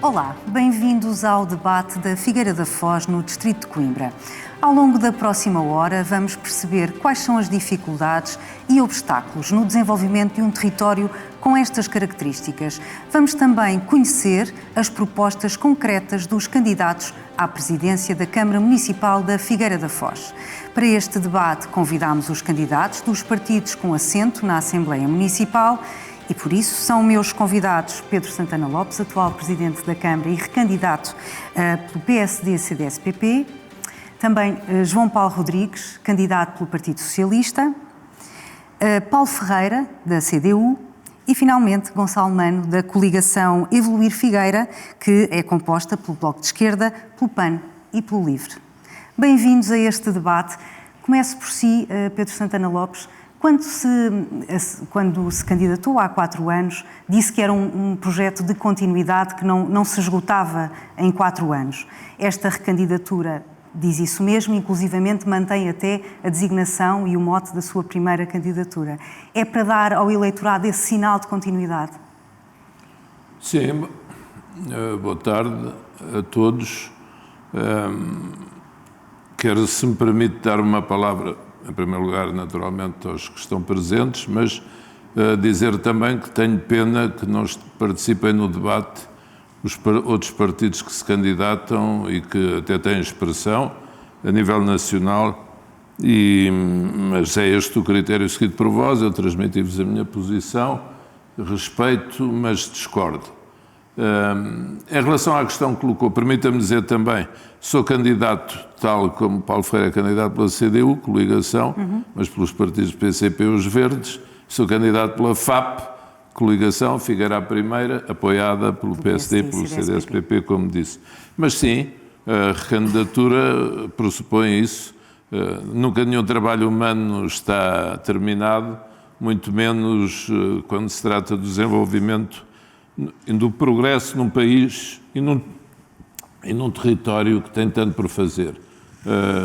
Olá, bem-vindos ao debate da Figueira da Foz no Distrito de Coimbra. Ao longo da próxima hora vamos perceber quais são as dificuldades e obstáculos no desenvolvimento de um território com estas características. Vamos também conhecer as propostas concretas dos candidatos à presidência da Câmara Municipal da Figueira da Foz. Para este debate convidámos os candidatos dos partidos com assento na Assembleia Municipal. E por isso são meus convidados Pedro Santana Lopes, atual Presidente da Câmara e recandidato pelo PSD-CDS-PP, também João Paulo Rodrigues, candidato pelo Partido Socialista, Paulo Ferreira, da CDU e, finalmente, Gonçalo Mano, da coligação Evoluir Figueira, que é composta pelo Bloco de Esquerda, pelo PAN e pelo LIVRE. Bem-vindos a este debate. Começo por si, Pedro Santana Lopes. Quando se candidatou há 4 anos, disse que era um projeto de continuidade que não se esgotava em 4 anos. Esta recandidatura diz isso mesmo, inclusivamente mantém até a designação e o mote da sua primeira candidatura. É para dar ao eleitorado esse sinal de continuidade? Sim, boa tarde a todos. Quero, se me permite, dar uma palavra, em primeiro lugar, naturalmente, aos que estão presentes, mas dizer também que tenho pena que não participem no debate os outros partidos que se candidatam e que até têm expressão a nível nacional, mas é este o critério seguido por vós. Eu transmiti-vos a minha posição, respeito, mas discordo. Em relação à questão que colocou, permita-me dizer também, sou candidato, tal como Paulo Ferreira é candidato pela CDU, coligação, mas pelos partidos PCP e os Verdes, sou candidato pela FAP, coligação, Figueira à primeira, apoiada pelo PSD e pelo CDS-PP, como disse. Mas sim, a recandidatura pressupõe isso. Nunca nenhum trabalho humano está terminado, muito menos quando se trata do desenvolvimento do progresso num país e num território que tem tanto por fazer.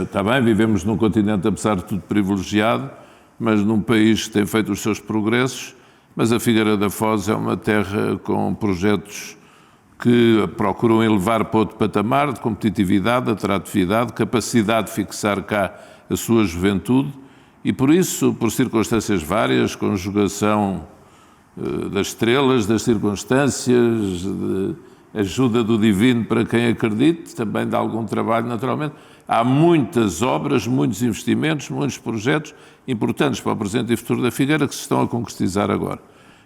Está bem, vivemos num continente, apesar de tudo, privilegiado, mas num país que tem feito os seus progressos, mas a Figueira da Foz é uma terra com projetos que procuram elevar para outro patamar de competitividade, atratividade, capacidade de fixar cá a sua juventude e, por isso, por circunstâncias várias, conjugação das estrelas, das circunstâncias, de ajuda do divino para quem acredite, também dá algum trabalho naturalmente. Há muitas obras, muitos investimentos, muitos projetos importantes para o presente e futuro da Figueira que se estão a concretizar agora.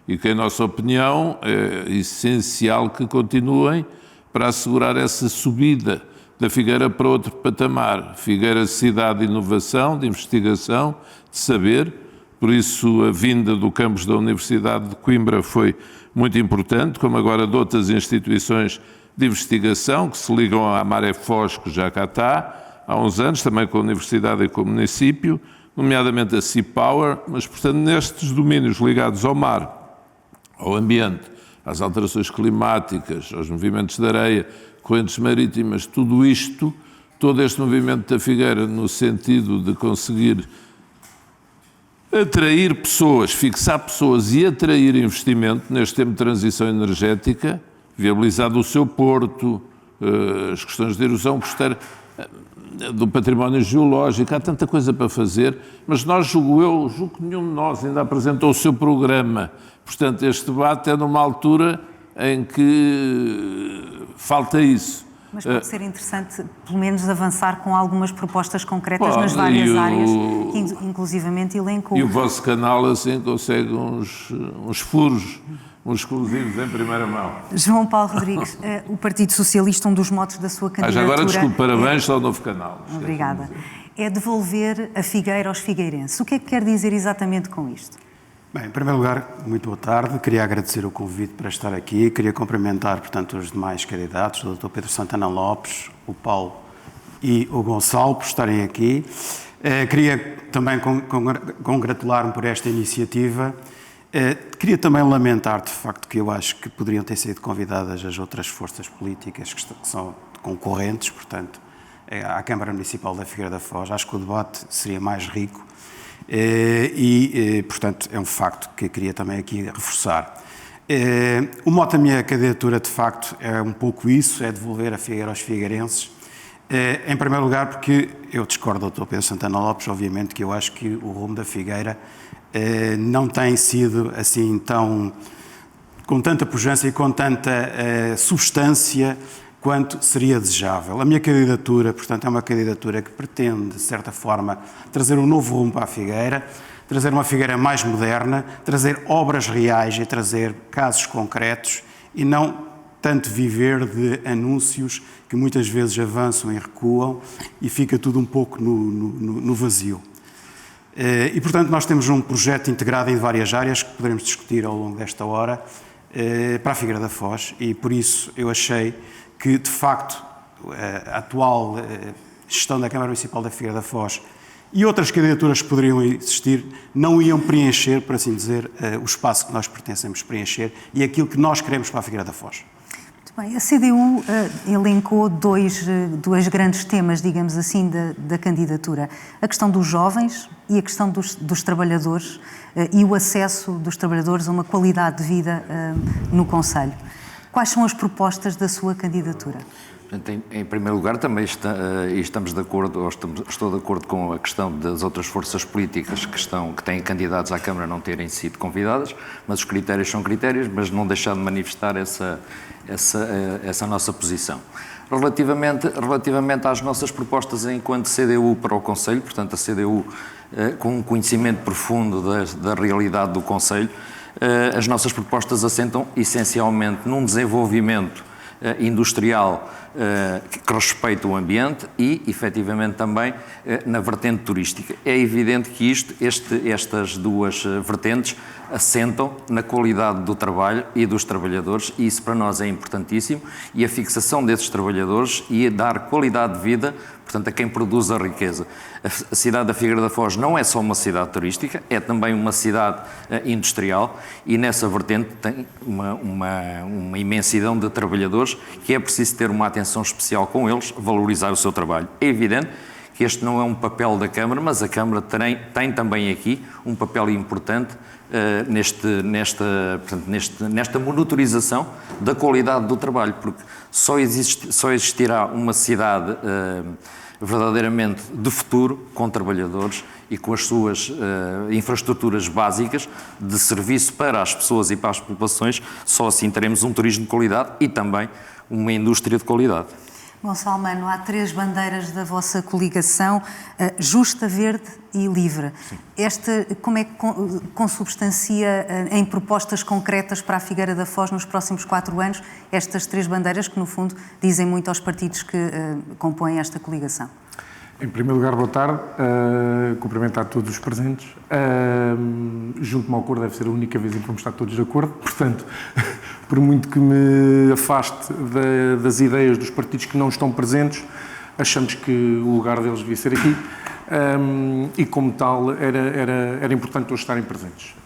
E que, em nossa opinião, é essencial que continuem para assegurar essa subida da Figueira para outro patamar. Figueira, cidade de inovação, de investigação, de saber. Por isso, a vinda do campus da Universidade de Coimbra foi muito importante, como agora de outras instituições de investigação que se ligam à Maré Foz, que já cá está, há uns anos, também com a Universidade e com o município, nomeadamente a Sea Power, mas, portanto, nestes domínios ligados ao mar, ao ambiente, às alterações climáticas, aos movimentos de areia, correntes marítimas, tudo isto, todo este movimento da Figueira no sentido de conseguir atrair pessoas, fixar pessoas e atrair investimento neste tempo de transição energética, viabilizado o seu porto, as questões de erosão costeira, do património geológico, há tanta coisa para fazer, mas julgo que nenhum de nós ainda apresentou o seu programa. Portanto, este debate é numa altura em que falta isso. Mas pode ser interessante, pelo menos, avançar com algumas propostas concretas nas várias áreas, que inclusivamente elencou. E o vosso canal, assim, consegue uns furos, uns exclusivos em primeira mão. João Paulo Rodrigues, o Partido Socialista, um dos motos da sua candidatura... Já agora, desculpe, parabéns ao novo canal. Obrigada. É devolver a Figueira aos figueirenses. O que é que quer dizer exatamente com isto? Bem, em primeiro lugar, muito boa tarde. Queria agradecer o convite para estar aqui. Queria cumprimentar, portanto, os demais candidatos, o Dr. Pedro Santana Lopes, o Paulo e o Gonçalo, por estarem aqui. Queria também congratular-me por esta iniciativa. Queria também lamentar, de facto, que eu acho que poderiam ter sido convidadas as outras forças políticas que são concorrentes, portanto, à Câmara Municipal da Figueira da Foz. Acho que o debate seria mais rico. Portanto, é um facto que queria também aqui reforçar. O mote da minha candidatura, de facto, é um pouco isso, é devolver a Figueira aos figueirenses. Em primeiro lugar, porque eu discordo do Dr. Pedro Santana Lopes, obviamente, que eu acho que o rumo da Figueira não tem sido assim com tanta pujança e com tanta substância quanto seria desejável. A minha candidatura, portanto, é uma candidatura que pretende, de certa forma, trazer um novo rumo para a Figueira, trazer uma Figueira mais moderna, trazer obras reais e trazer casos concretos e não tanto viver de anúncios que muitas vezes avançam e recuam e fica tudo um pouco no vazio. E, portanto, nós temos um projeto integrado em várias áreas que poderemos discutir ao longo desta hora para a Figueira da Foz e, por isso, eu achei que, de facto, a atual gestão da Câmara Municipal da Figueira da Foz e outras candidaturas que poderiam existir não iam preencher, por assim dizer, o espaço que nós pertencemos preencher e aquilo que nós queremos para a Figueira da Foz. Bem, a CDU elencou dois grandes temas, digamos assim, da candidatura. A questão dos jovens e a questão dos trabalhadores e o acesso dos trabalhadores a uma qualidade de vida no concelho. Quais são as propostas da sua candidatura? Em primeiro lugar, também estamos de acordo, estou de acordo com a questão das outras forças políticas que têm candidatos à Câmara não terem sido convidadas, mas os critérios são critérios, mas não deixar de manifestar essa nossa posição. Relativamente às nossas propostas enquanto CDU para o Conselho, portanto a CDU com um conhecimento profundo da realidade do Conselho, as nossas propostas assentam essencialmente num desenvolvimento industrial que respeita o ambiente e, efetivamente, também na vertente turística. É evidente que estas duas vertentes assentam na qualidade do trabalho e dos trabalhadores e isso para nós é importantíssimo e a fixação desses trabalhadores e a dar qualidade de vida, portanto, a quem produz a riqueza. A cidade da Figueira da Foz não é só uma cidade turística, é também uma cidade industrial e nessa vertente tem uma imensidão de trabalhadores que é preciso ter uma atenção especial com eles, valorizar o seu trabalho. É evidente que este não é um papel da Câmara, mas a Câmara tem também aqui um papel importante nesta monitorização da qualidade do trabalho, porque só existirá uma cidade verdadeiramente de futuro com trabalhadores e com as suas infraestruturas básicas de serviço para as pessoas e para as populações, só assim teremos um turismo de qualidade e também uma indústria de qualidade. Gonçalo Mano, há 3 bandeiras da vossa coligação, justa, verde e livre. Como é que consubstancia em propostas concretas para a Figueira da Foz nos próximos 4 anos estas 3 bandeiras que, no fundo, dizem muito aos partidos que compõem esta coligação? Em primeiro lugar, boa tarde. Cumprimentar todos os presentes. Junto-me ao acordo, deve ser a única vez em que vamos estar todos de acordo. Portanto, por muito que me afaste das ideias dos partidos que não estão presentes, achamos que o lugar deles devia ser aqui e, como tal, era importante todos estarem presentes.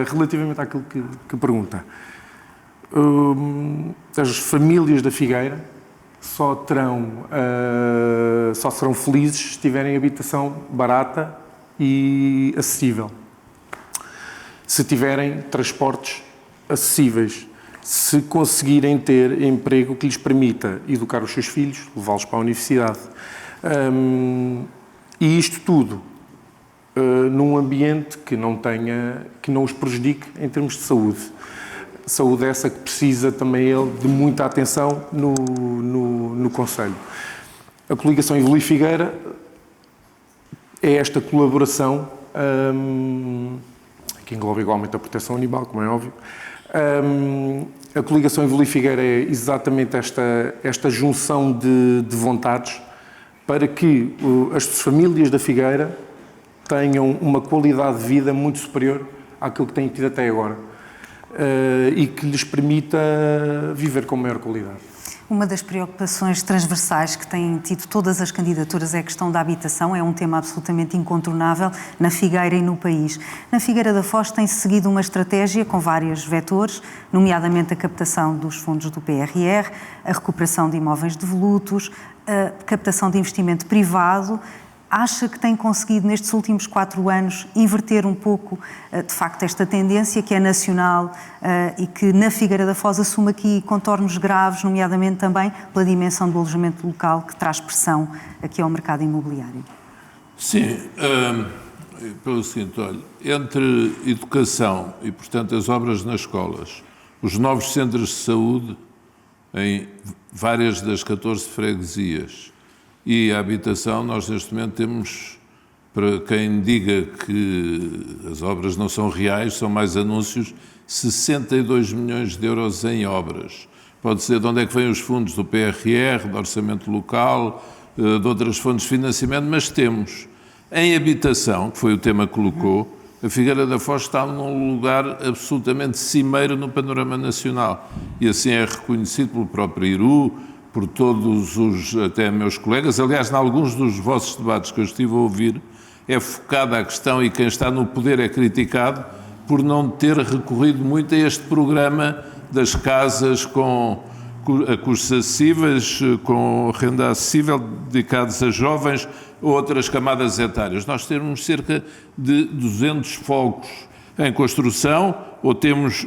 Relativamente àquilo que pergunta, as famílias da Figueira só serão felizes se tiverem habitação barata e acessível, se tiverem transportes acessíveis, se conseguirem ter emprego que lhes permita educar os seus filhos, levá-los para a universidade. E isto tudo num ambiente que não os prejudique em termos de saúde. Saúde essa que precisa também ele de muita atenção no Conselho. A coligação Evolui Figueira é esta colaboração que engloba igualmente a proteção animal, como é óbvio. A coligação Evolui Figueira é exatamente esta junção de vontades para que as famílias da Figueira tenham uma qualidade de vida muito superior àquilo que têm tido até agora. E que lhes permita viver com maior qualidade. Uma das preocupações transversais que têm tido todas as candidaturas é a questão da habitação, é um tema absolutamente incontornável na Figueira e no país. Na Figueira da Foz tem-se seguido uma estratégia com vários vetores, nomeadamente a captação dos fundos do PRR, a recuperação de imóveis devolutos, a captação de investimento privado Acha que tem conseguido, nestes últimos 4 anos, inverter um pouco, de facto, esta tendência que é nacional e que na Figueira da Foz assume aqui contornos graves, nomeadamente também pela dimensão do alojamento local que traz pressão aqui ao mercado imobiliário? Sim, pelo seguinte, olha, entre educação e, portanto, as obras nas escolas, os novos centros de saúde em várias das 14 freguesias, e a habitação, nós neste momento temos, para quem diga que as obras não são reais, são mais anúncios, 62 milhões de euros em obras. Pode ser de onde é que vêm os fundos do PRR, do Orçamento Local, de outras fontes de financiamento, mas temos. Em habitação, que foi o tema que colocou, a Figueira da Foz está num lugar absolutamente cimeiro no panorama nacional. E assim é reconhecido pelo próprio IRU, por todos os, até meus colegas. Aliás, em alguns dos vossos debates que eu estive a ouvir, é focada a questão, e quem está no poder é criticado, por não ter recorrido muito a este programa das casas com a custos acessíveis, com renda acessível, dedicados a jovens ou outras camadas etárias. Nós temos cerca de 200 fogos em construção, ou temos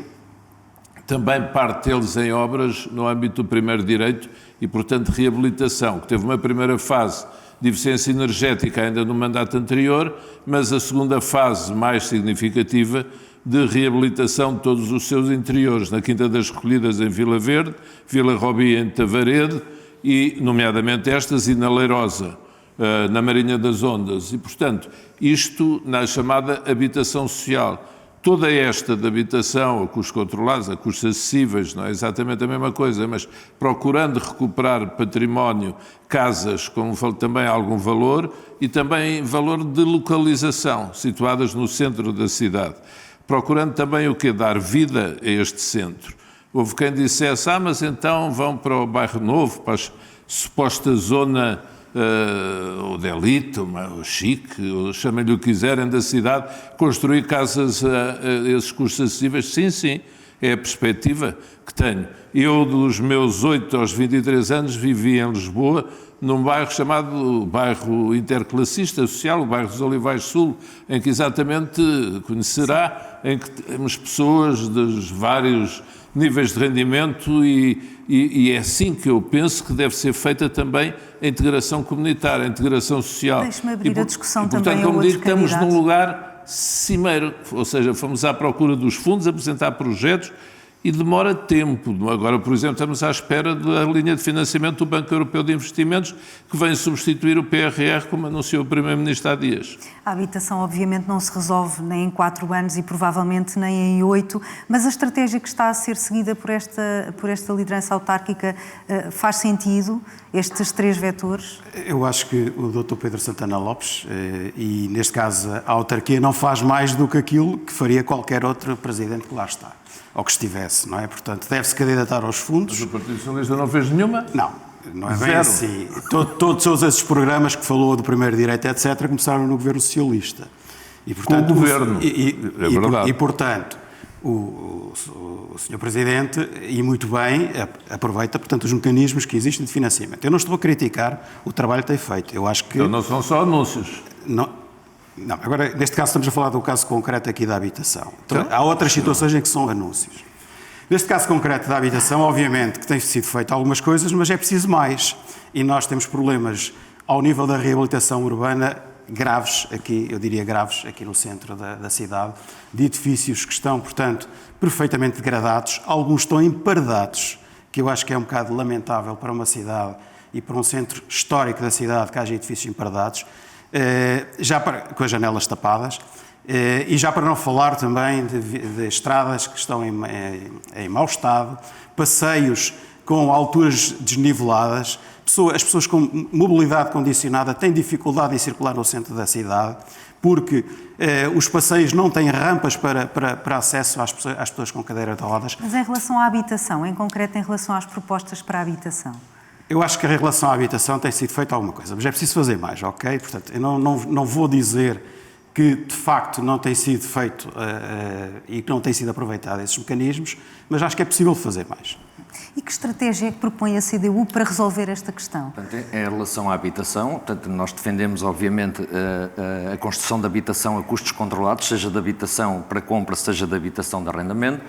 também parte deles em obras no âmbito do primeiro direito e, portanto, reabilitação, que teve uma primeira fase de eficiência energética ainda no mandato anterior, mas a segunda fase mais significativa de reabilitação de todos os seus interiores, na Quinta das Recolhidas em Vila Verde, Vila Robi em Tavarede, e nomeadamente estas, e na Leirosa, na Marinha das Ondas. E, portanto, isto na chamada habitação social. Toda esta de habitação a custos controlados, a custos acessíveis, não é exatamente a mesma coisa, mas procurando recuperar património, casas com também algum valor e também valor de localização, situadas no centro da cidade. Procurando também o quê? Dar vida a este centro. Houve quem dissesse, mas então vão para o Bairro Novo, para a suposta zona ou de elite, ou chique, ou chamem-lhe o que quiserem, da cidade, construir casas a esses custos acessíveis. Sim, sim, é a perspectiva que tenho. Eu, dos meus 8 aos 23 anos, vivi em Lisboa, num bairro chamado bairro interclassista social, o bairro dos Olivais Sul, em que exatamente conhecerá, em que temos pessoas dos vários níveis de rendimento e é assim que eu penso que deve ser feita também a integração comunitária, a integração social. Deixe-me abrir a discussão também portanto, como digo, estamos candidatos. num lugar cimeiro, ou seja, fomos à procura dos fundos, apresentar projetos e demora tempo. Agora, por exemplo, estamos à espera da linha de financiamento do Banco Europeu de Investimentos, que vem substituir o PRR, como anunciou o Primeiro-Ministro há dias. A habitação, obviamente, não se resolve nem em 4 anos e provavelmente nem em 8, mas a estratégia que está a ser seguida por esta liderança autárquica faz sentido, estes 3 vetores? Eu acho que o Dr. Pedro Santana Lopes, e neste caso a autarquia, não faz mais do que aquilo que faria qualquer outro presidente que lá está, ou que estivesse, não é? Portanto, deve-se candidatar aos fundos. Mas o Partido Socialista não fez nenhuma? Não é bem assim. Todos esses programas que falou do primeiro direito, etc., começaram no governo socialista. E, portanto, com o governo, é verdade. E, portanto, o Sr. Presidente, e muito bem, aproveita, portanto, os mecanismos que existem de financiamento. Eu não estou a criticar o trabalho que tem feito. Eu acho que... Então não são só anúncios. Não, agora, neste caso, estamos a falar do caso concreto aqui da habitação. Então, há outras situações em que são anúncios. Neste caso concreto da habitação, obviamente que tem sido feito algumas coisas, mas é preciso mais. E nós temos problemas ao nível da reabilitação urbana graves aqui, eu diria graves, aqui no centro da cidade, de edifícios que estão, portanto, perfeitamente degradados. Alguns estão emparedados, que eu acho que é um bocado lamentável para uma cidade e para um centro histórico da cidade que haja edifícios emparedados, com as janelas tapadas. E já para não falar também de estradas que estão em mau estado, passeios com alturas desniveladas, as pessoas com mobilidade condicionada têm dificuldade em circular no centro da cidade, porque os passeios não têm rampas para acesso às pessoas com cadeira de rodas. Mas em relação à habitação, em concreto em relação às propostas para a habitação? Eu acho que em relação à habitação tem sido feita alguma coisa, mas é preciso fazer mais, ok? Portanto, eu não vou dizer que de facto não tem sido feito e que não tem sido aproveitado esses mecanismos, mas acho que é possível fazer mais. E que estratégia é que propõe a CDU para resolver esta questão? Portanto, em relação à habitação, portanto, nós defendemos, obviamente, a construção de habitação a custos controlados, seja de habitação para compra, seja de habitação de arrendamento.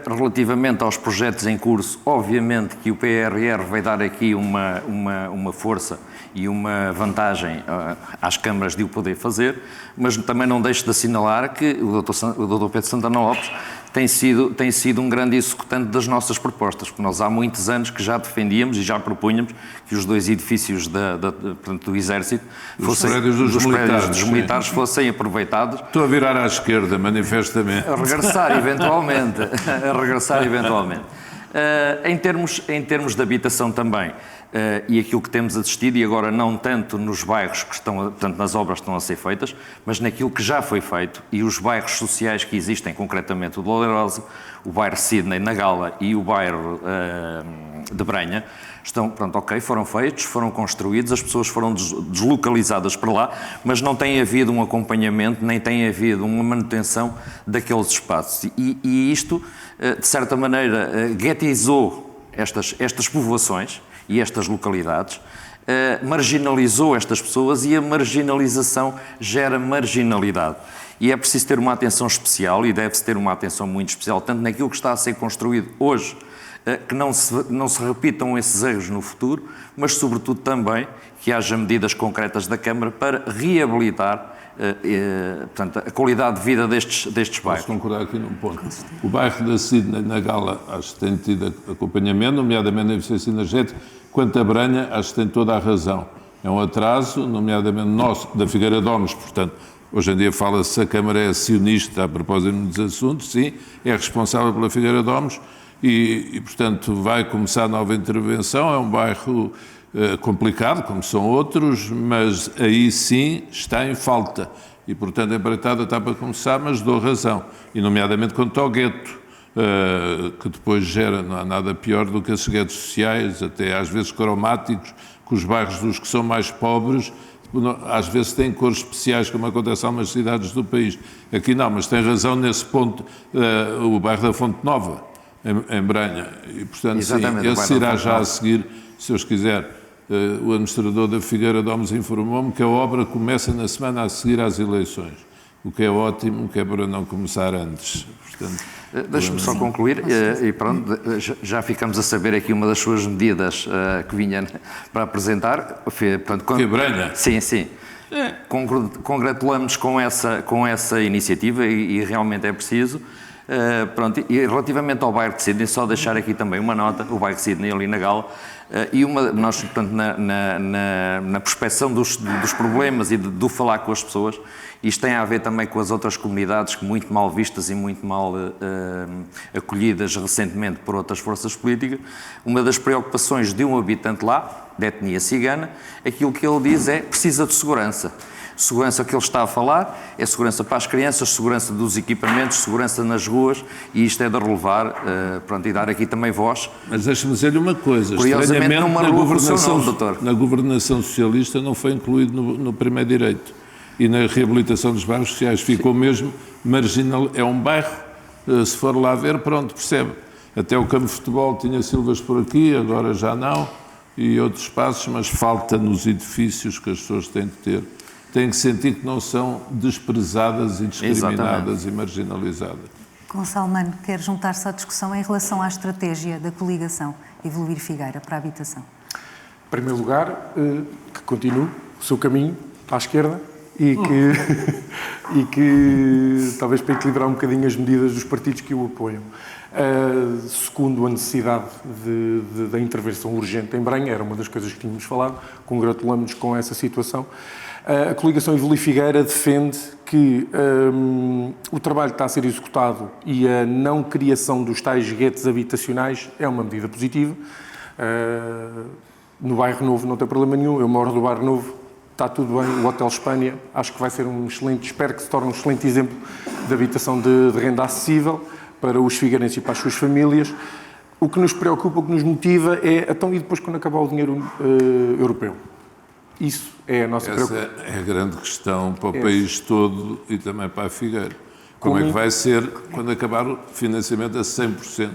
Relativamente aos projetos em curso, obviamente que o PRR vai dar aqui uma força e uma vantagem às câmaras de o poder fazer, mas também não deixo de assinalar que o Dr. Pedro Santana Lopes tem sido um grande executante das nossas propostas, porque nós há muitos anos que já defendíamos e já propunhamos que os dois edifícios portanto, do Exército, dos prédios dos militares fossem aproveitados. Estou a virar à esquerda, manifestamente. A regressar eventualmente. Em termos de habitação também, e aquilo que temos assistido, e agora não tanto nos bairros que estão, portanto, nas obras que estão a ser feitas, mas naquilo que já foi feito, e os bairros sociais que existem, concretamente o de Oleirosa, o bairro Sidney na Gala e o bairro de Brenha, foram feitos, foram construídos, as pessoas foram deslocalizadas para lá, mas não tem havido um acompanhamento, nem tem havido uma manutenção daqueles espaços. E isto, de certa maneira, guetizou estas povoações e estas localidades, marginalizou estas pessoas, e a marginalização gera marginalidade. E é preciso ter uma atenção especial, e deve-se ter uma atenção muito especial, tanto naquilo que está a ser construído hoje, que não se repitam esses erros no futuro, mas sobretudo também que haja medidas concretas da Câmara para reabilitar portanto, a qualidade de vida destes bairros. Posso concordar aqui num ponto. O bairro da Sidney na Gala acho que tem tido acompanhamento, nomeadamente na eficiência energética, quanto a Brenha acho que tem toda a razão. É um atraso, nomeadamente nosso, da Figueira de Homens, portanto, hoje em dia fala-se se a Câmara é acionista a propósito dos assuntos, sim, é responsável pela Figueira de Homens e, portanto, vai começar nova intervenção. É um bairro complicado, como são outros, mas aí sim está em falta. E, portanto, a empreitada está para começar, mas dou razão. E, nomeadamente, quanto ao gueto, que depois gera, não há nada pior do que esses guetos sociais, até às vezes cromáticos, que os bairros dos que são mais pobres, às vezes têm cores especiais, como acontece em algumas cidades do país. Aqui não, mas tem razão nesse ponto, o bairro da Fonte Nova, em Brenha. E, portanto, sim, esse irá já a seguir, se Deus quiser. O administrador da Figueira de Homens informou-me que a obra começa na semana a seguir às eleições, o que é ótimo, que é para não começar antes. Portanto, deixe-me só concluir, e pronto, já ficamos a saber aqui uma das suas medidas que vinha para apresentar. Que Brenha? Sim. Congratulamos com essa iniciativa e realmente é preciso. E relativamente ao bairro de Sidney, só deixar aqui também uma nota, o bairro de Sidney ali na Gala, nós, portanto, na prospecção dos problemas e do falar com as pessoas, isto tem a ver também com as outras comunidades que muito mal vistas e muito mal acolhidas recentemente por outras forças políticas. Uma das preocupações de um habitante lá, da etnia cigana, aquilo que ele diz é: precisa de segurança. Segurança que ele está a falar é segurança para as crianças, segurança dos equipamentos, segurança nas ruas, e isto é de relevar, e dar aqui também voz. Mas deixa-me dizer-lhe uma coisa, curiosamente numa rua com o seu nome, doutor. Na governação socialista não foi incluído no primeiro direito, e na reabilitação dos bairros sociais ficou mesmo marginal. É um bairro, se for lá ver, pronto, percebe. Até o campo de futebol tinha silvas por aqui, agora já não, e outros espaços, mas falta nos edifícios que as pessoas têm que ter. Têm que sentir que não são desprezadas e discriminadas. Exatamente. E marginalizadas. Gonçalo Mano, quer juntar-se à discussão em relação à estratégia da coligação Evoluir Figueira para a habitação? Em primeiro lugar, que continue o seu caminho à esquerda e que talvez para equilibrar um bocadinho as medidas dos partidos que o apoiam. Segundo, a necessidade da intervenção urgente em Brenha, era uma das coisas que tínhamos falado, congratulamos-nos com essa situação. A coligação Evoluir Figueira defende que o trabalho que está a ser executado e a não criação dos tais guetos habitacionais é uma medida positiva. No Bairro Novo não tem problema nenhum, eu moro no Bairro Novo, está tudo bem. O Hotel Espanha acho que vai ser um excelente, espero que se torne um excelente exemplo de habitação de renda acessível para os figueirenses e para as suas famílias. O que nos preocupa, o que nos motiva é, então, e depois quando acabar o dinheiro europeu? Isso é a nossa preocupação. Essa é a grande questão para o país todo e também para a Figueira. Como é que vai ser quando acabar o financiamento a 100%?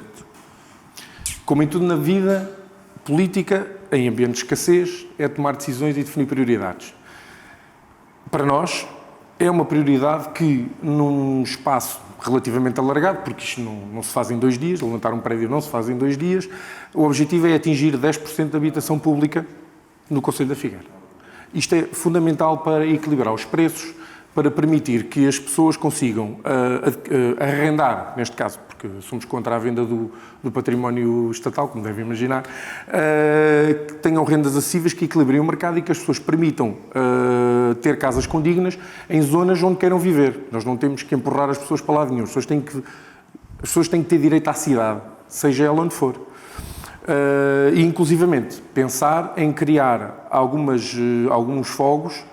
Como em tudo na vida, política, em ambiente de escassez, é tomar decisões e definir prioridades. Para nós, é uma prioridade que, num espaço relativamente alargado, porque isto não se faz em 2 dias, levantar um prédio não se faz em 2 dias, o objetivo é atingir 10% de habitação pública no Concelho da Figueira. Isto é fundamental para equilibrar os preços, para permitir que as pessoas consigam arrendar, neste caso, porque somos contra a venda do património estatal, como devem imaginar, que tenham rendas acessíveis, que equilibrem o mercado e que as pessoas permitam ter casas condignas em zonas onde queiram viver. Nós não temos que empurrar as pessoas para lado nenhum. As pessoas têm que ter direito à cidade, seja ela onde for. E, inclusivamente, pensar em criar alguns fogos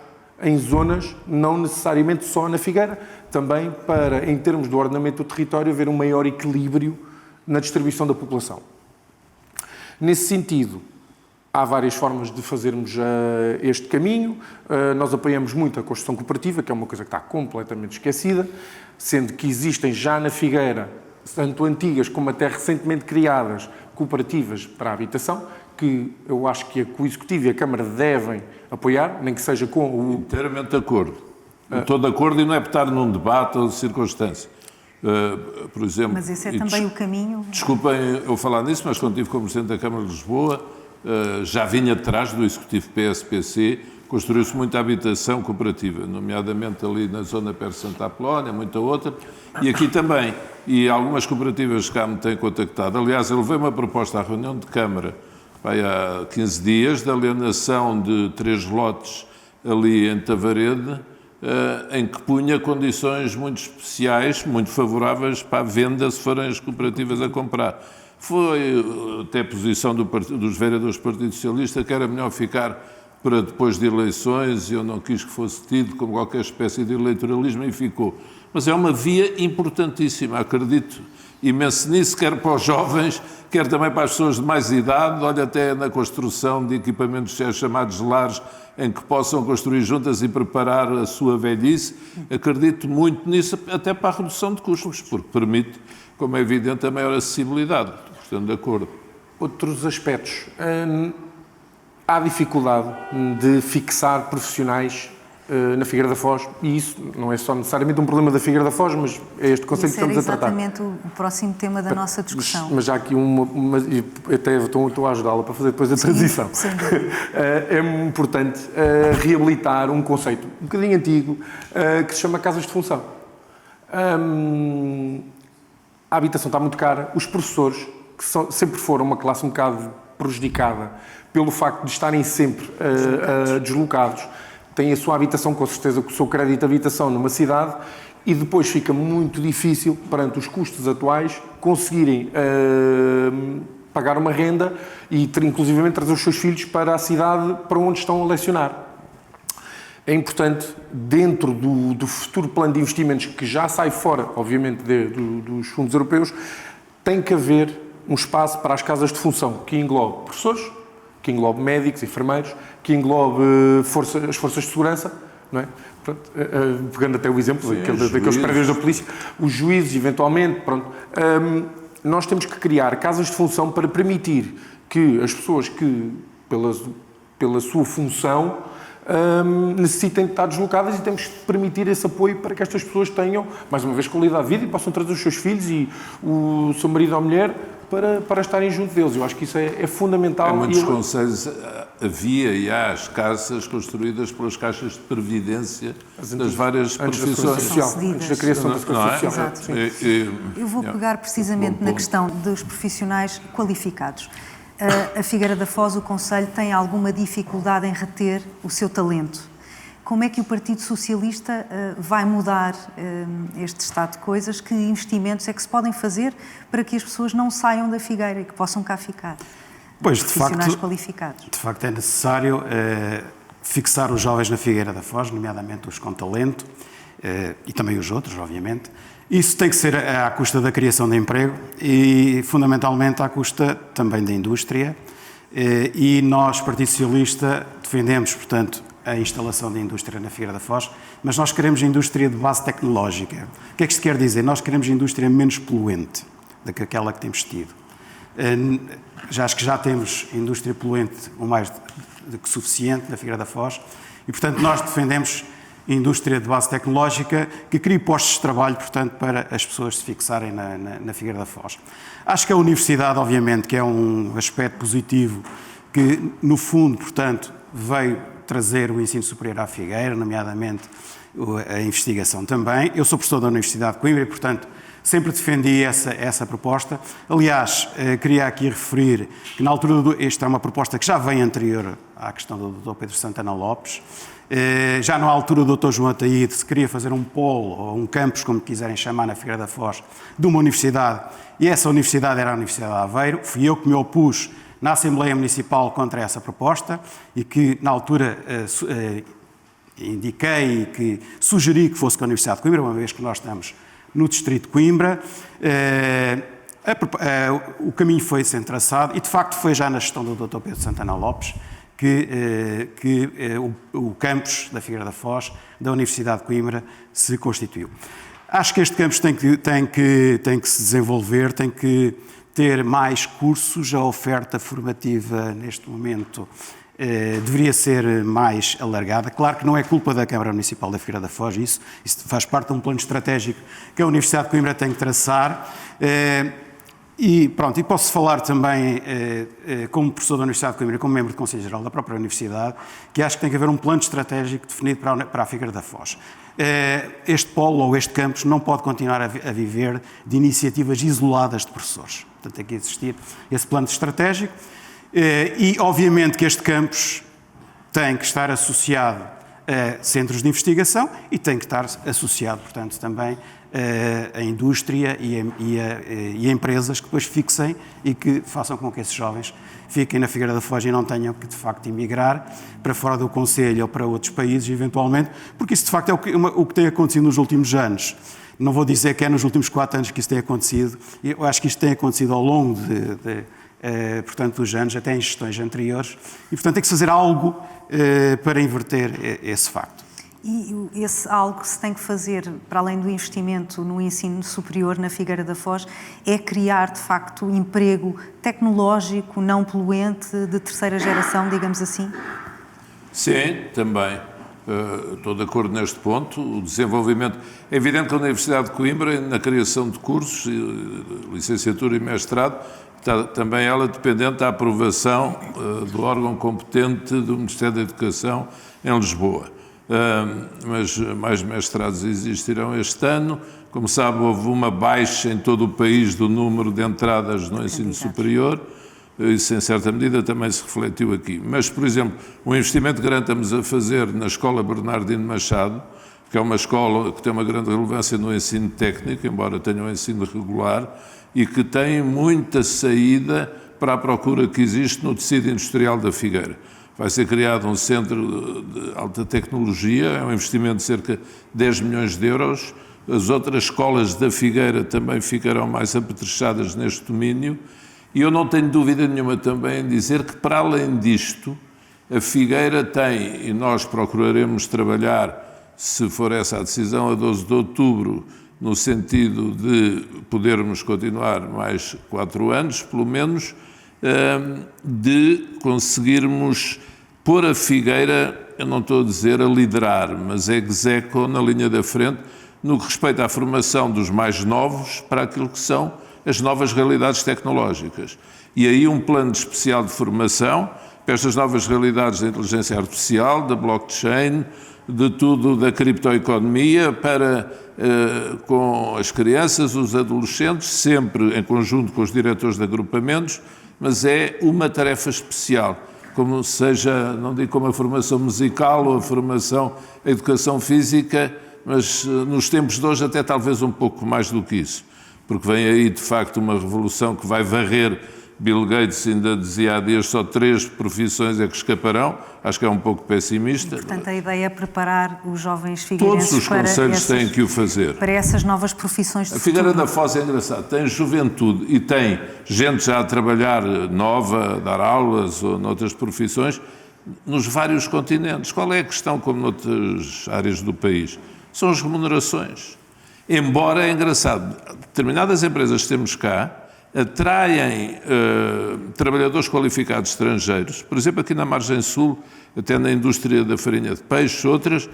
em zonas, não necessariamente só na Figueira, também para, em termos do ordenamento do território, haver um maior equilíbrio na distribuição da população. Nesse sentido, há várias formas de fazermos este caminho. Nós apoiamos muito a construção cooperativa, que é uma coisa que está completamente esquecida, sendo que existem já na Figueira, tanto antigas como até recentemente criadas, cooperativas para a habitação, que eu acho que o Executivo e a Câmara devem apoiar, nem que seja com o... Inteiramente de acordo. Estou de acordo e não é por estar num debate ou circunstância. Por exemplo... Mas esse é também o caminho... Desculpem eu falar nisso, mas quando estive como Presidente da Câmara de Lisboa, já vinha atrás do Executivo PSPC, construiu-se muita habitação cooperativa, nomeadamente ali na zona perto de Santa Apolónia, muita outra, e aqui também. E algumas cooperativas cá me têm contactado. Aliás, eu levei uma proposta à reunião de Câmara há 15 dias, da alienação de 3 lotes ali em Tavarede, em que punha condições muito especiais, muito favoráveis para a venda, se forem as cooperativas a comprar. Foi até a posição dos vereadores do Partido Socialista que era melhor ficar para depois de eleições, e eu não quis que fosse tido como qualquer espécie de eleitoralismo, e ficou. Mas é uma via importantíssima, acredito imenso nisso, quer para os jovens, quer também para as pessoas de mais idade, olha, até na construção de equipamentos chamados lares, em que possam construir juntas e preparar a sua velhice. Acredito muito nisso, até para a redução de custos, porque permite, como é evidente, a maior acessibilidade. Estou de acordo. Outros aspectos. Há dificuldade de fixar profissionais na Figueira da Foz, e isso não é só necessariamente um problema da Figueira da Foz, mas é este conceito que estamos a tratar. Isso era exatamente o próximo tema da nossa discussão. Mas há aqui até estou a ajudá-la para fazer depois a transição. Sim. É importante reabilitar um conceito um bocadinho antigo que se chama casas de função. A habitação está muito cara, os professores, que sempre foram uma classe um bocado prejudicada pelo facto de estarem sempre deslocados, têm a sua habitação, com certeza, com o seu crédito de habitação numa cidade, e depois fica muito difícil, perante os custos atuais, conseguirem pagar uma renda e, inclusivamente, trazer os seus filhos para a cidade para onde estão a lecionar. É importante, dentro do futuro plano de investimentos, que já sai fora, obviamente, dos fundos europeus, tem que haver um espaço para as casas de função, que englobe professores, que englobe médicos, enfermeiros, que englobe as forças de segurança, não é? Pronto, pegando até o exemplo daqueles prédios da polícia, os juízes, eventualmente, pronto. Nós temos que criar casas de função para permitir que as pessoas que, pela sua função, necessitem de estar deslocadas, e temos que permitir esse apoio para que estas pessoas tenham, mais uma vez, qualidade de vida e possam trazer os seus filhos e o seu marido ou mulher para estarem junto deles. Eu acho que isso é fundamental. Em muitos concelhos havia e há as casas construídas pelas caixas de previdência das várias profissões. Antes da criação da Segurança Social. Exato. Eu vou pegar precisamente na questão dos profissionais qualificados. A Figueira da Foz, o Conselho, tem alguma dificuldade em reter o seu talento. Como é que o Partido Socialista vai mudar este estado de coisas? Que investimentos é que se podem fazer para que as pessoas não saiam da Figueira e que possam cá ficar? Pois, profissionais qualificados. De facto, é necessário fixar os jovens na Figueira da Foz, nomeadamente os com talento, e também os outros, obviamente. Isso tem que ser à custa da criação de emprego e, fundamentalmente, à custa também da indústria. E nós, Partido Socialista, defendemos, portanto, a instalação da indústria na Figueira da Foz, mas nós queremos indústria de base tecnológica. O que é que isto quer dizer? Nós queremos indústria menos poluente do que aquela que temos tido. Acho que já temos indústria poluente o mais do que suficiente na Figueira da Foz e, portanto, nós defendemos indústria de base tecnológica que crie postos de trabalho, portanto, para as pessoas se fixarem na Figueira da Foz. Acho que a universidade, obviamente, que é um aspecto positivo que, no fundo, portanto, veio trazer o ensino superior à Figueira, nomeadamente a investigação também. Eu sou professor da Universidade de Coimbra e, portanto, sempre defendi essa proposta. Aliás, queria aqui referir que na altura, esta é uma proposta que já vem anterior à questão do Dr. Pedro Santana Lopes. Já na altura do Dr. João Ataíde se queria fazer um polo, ou um campus, como quiserem chamar, na Figueira da Foz, de uma universidade, e essa universidade era a Universidade de Aveiro. Fui eu que me opus na Assembleia Municipal contra essa proposta e que, na altura, indiquei e que sugeri que fosse com a Universidade de Coimbra, uma vez que nós estamos no Distrito de Coimbra. O caminho foi sendo traçado e, de facto, foi já na gestão do Dr. Pedro Santana Lopes que o campus da Figueira da Foz, da Universidade de Coimbra, se constituiu. Acho que este campus tem que se desenvolver, tem que ter mais cursos, a oferta formativa neste momento deveria ser mais alargada. Claro que não é culpa da Câmara Municipal da Figueira da Foz, isso faz parte de um plano estratégico que a Universidade de Coimbra tem que traçar. E pronto, e posso falar também, como professor da Universidade de Coimbra, como membro do Conselho Geral da própria Universidade, que acho que tem que haver um plano estratégico definido para a Figueira da Foz. Este polo ou este campus não pode continuar a viver de iniciativas isoladas de professores. Portanto, tem que existir esse plano estratégico e, obviamente, que este campus tem que estar associado a centros de investigação e tem que estar associado, portanto, também a indústria e a empresas que depois fixem e que façam com que esses jovens fiquem na Figueira da Foz e não tenham que, de facto, emigrar para fora do Conselho ou para outros países, eventualmente, porque isso, de facto, é o que tem acontecido nos últimos anos. Não vou dizer que é nos últimos 4 anos que isso tem acontecido, eu acho que isto tem acontecido ao longo portanto, dos anos, até em gestões anteriores, e, portanto, tem que se fazer algo para inverter esse facto. E esse algo que se tem que fazer, para além do investimento no ensino superior na Figueira da Foz, é criar, de facto, emprego tecnológico, não poluente, de terceira geração, digamos assim? Sim, também. Estou de acordo neste ponto. O desenvolvimento... É evidente que a Universidade de Coimbra, na criação de cursos, licenciatura e mestrado, está também ela dependente da aprovação do órgão competente do Ministério da Educação em Lisboa. Mas mais mestrados existirão este ano. Como sabe, houve uma baixa em todo o país do número de entradas no ensino superior. Isso, em certa medida, também se refletiu aqui. Mas, por exemplo, o investimento grande que estamos a fazer na Escola Bernardino Machado, que é uma escola que tem uma grande relevância no ensino técnico, embora tenha um ensino regular, e que tem muita saída para a procura que existe no tecido industrial da Figueira. Vai ser criado um centro de alta tecnologia, é um investimento de cerca de 10 milhões de euros. As outras escolas da Figueira também ficarão mais apetrechadas neste domínio. E eu não tenho dúvida nenhuma também em dizer que, para além disto, a Figueira tem, e nós procuraremos trabalhar, se for essa a decisão, a 12 de outubro, no sentido de podermos continuar mais 4 anos, pelo menos, de conseguirmos pôr a Figueira, eu não estou a dizer a liderar, mas ex aequo na linha da frente, no que respeita à formação dos mais novos para aquilo que são as novas realidades tecnológicas. E aí um plano especial de formação para estas novas realidades da inteligência artificial, da blockchain, de tudo da criptoeconomia, para com as crianças, os adolescentes, sempre em conjunto com os diretores de agrupamentos, mas é uma tarefa especial, como seja, não digo como a formação musical ou a formação, a educação física, mas nos tempos de hoje até talvez um pouco mais do que isso, porque vem aí de facto uma revolução que vai varrer. Bill Gates ainda dizia há dias só 3 profissões é que escaparão, acho que é um pouco pessimista. E, portanto, a ideia é preparar os jovens figueirenses todos os concelhos têm que o fazer. Para essas novas profissões de A Figueira futuro. da Foz é engraçado, tem juventude e tem gente já a trabalhar nova, a dar aulas ou noutras profissões, nos vários continentes. Qual é a questão, como noutras áreas do país? São as remunerações. Embora é engraçado, determinadas empresas que temos cá, atraem trabalhadores qualificados estrangeiros, por exemplo, aqui na Margem Sul, até na indústria da farinha de peixe, outras,